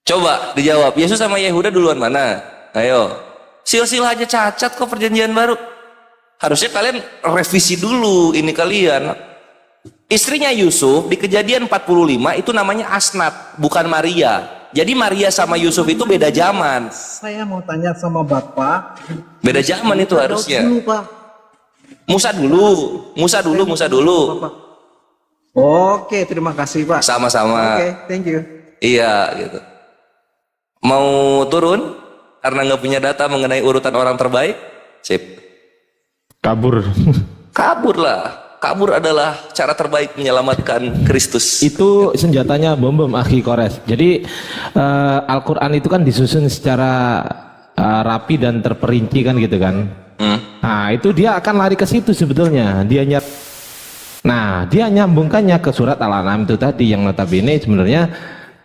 Coba dijawab. Yesus sama Yehuda duluan mana? Ayo. Silsilah aja cacat kok perjanjian baru. Harusnya kalian revisi dulu ini kalian. Istrinya Yusuf di Kejadian 45 itu namanya Asnat, bukan Maria. Jadi Maria sama Yusuf itu beda zaman. Saya mau tanya sama Bapak. Beda zaman itu harusnya. Dulu, Pak. Musa dulu. Oke, terima kasih, Pak. Sama-sama. Oke, thank you. Iya gitu. Mau turun karena nggak punya data mengenai urutan orang terbaik? Sip. Kabur. Kabur adalah cara terbaik menyelamatkan Kristus. Itu senjatanya bom akhi Kores. Jadi Al-Quran itu kan disusun secara rapi dan terperinci kan gitu kan. Nah itu dia akan lari ke situ sebetulnya. Dia nyambungkannya ke surat Al-An'am itu tadi yang notabene sebenarnya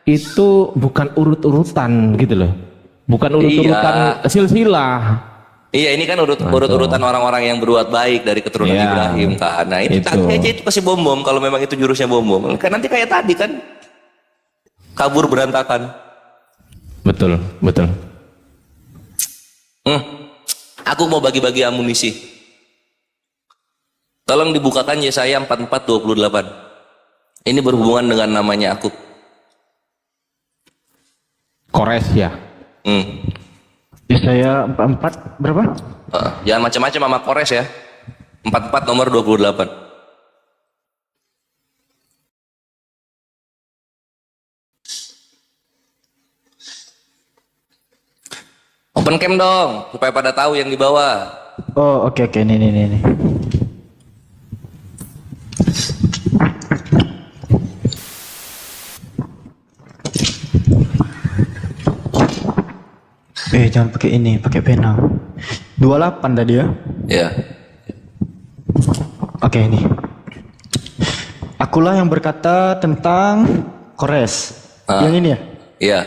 itu bukan urut-urutan gitu loh. Bukan urut-urutan silsilah. Iya, ini kan urutan orang-orang yang berbuat baik dari keturunan Ibrahim kan. Nah ini tadi aja itu kasih bom kalau memang itu jurusnya bom. Kan nanti kayak tadi kan kabur berantakan. Betul. Aku mau bagi-bagi amunisi. Tolong dibukakan Yesaya 44:28. Ini berhubungan dengan namanya aku. Kores ya. Yesaya 44 berapa? Jangan macam-macam sama Kores ya. 44 nomor 28. Open cam dong, supaya pada tahu yang di bawah. Oh, oke. Nih. Jangan pakai ini, pakai pena. 28 tadi ya? Ya. Oke, ini. Akulah yang berkata tentang Kores. Yang ini ya? Iya.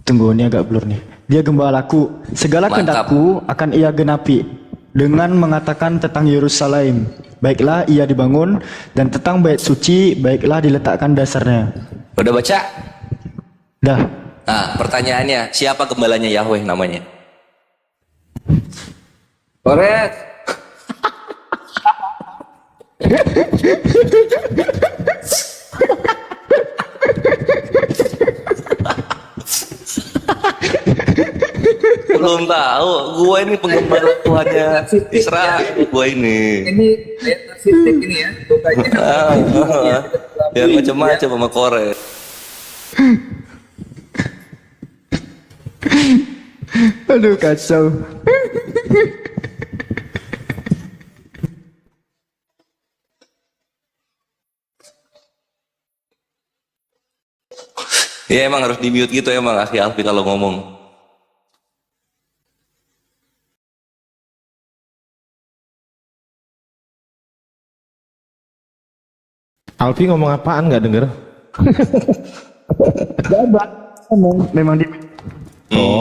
Tunggu, ini agak blur nih. Dia gembalaku. Segala kehendakku akan ia genapi dengan mengatakan tentang Yerusalem. Baiklah ia dibangun, dan tentang bait suci baiklah diletakkan dasarnya. Udah baca? Dah. Nah, pertanyaannya, siapa gembalanya Yahweh namanya? Kores. Belum tahu, gua ini penggembala Tuhannya Israel, gua ini. Ini ayat narsistik ini ya, bukannya. Yang macam-macam sama Kores. Aduh, kacau. Ya emang harus di mute gitu emang Akhi Alfi kalau ngomong. Alfi ngomong apaan nggak denger? Memang di Oh.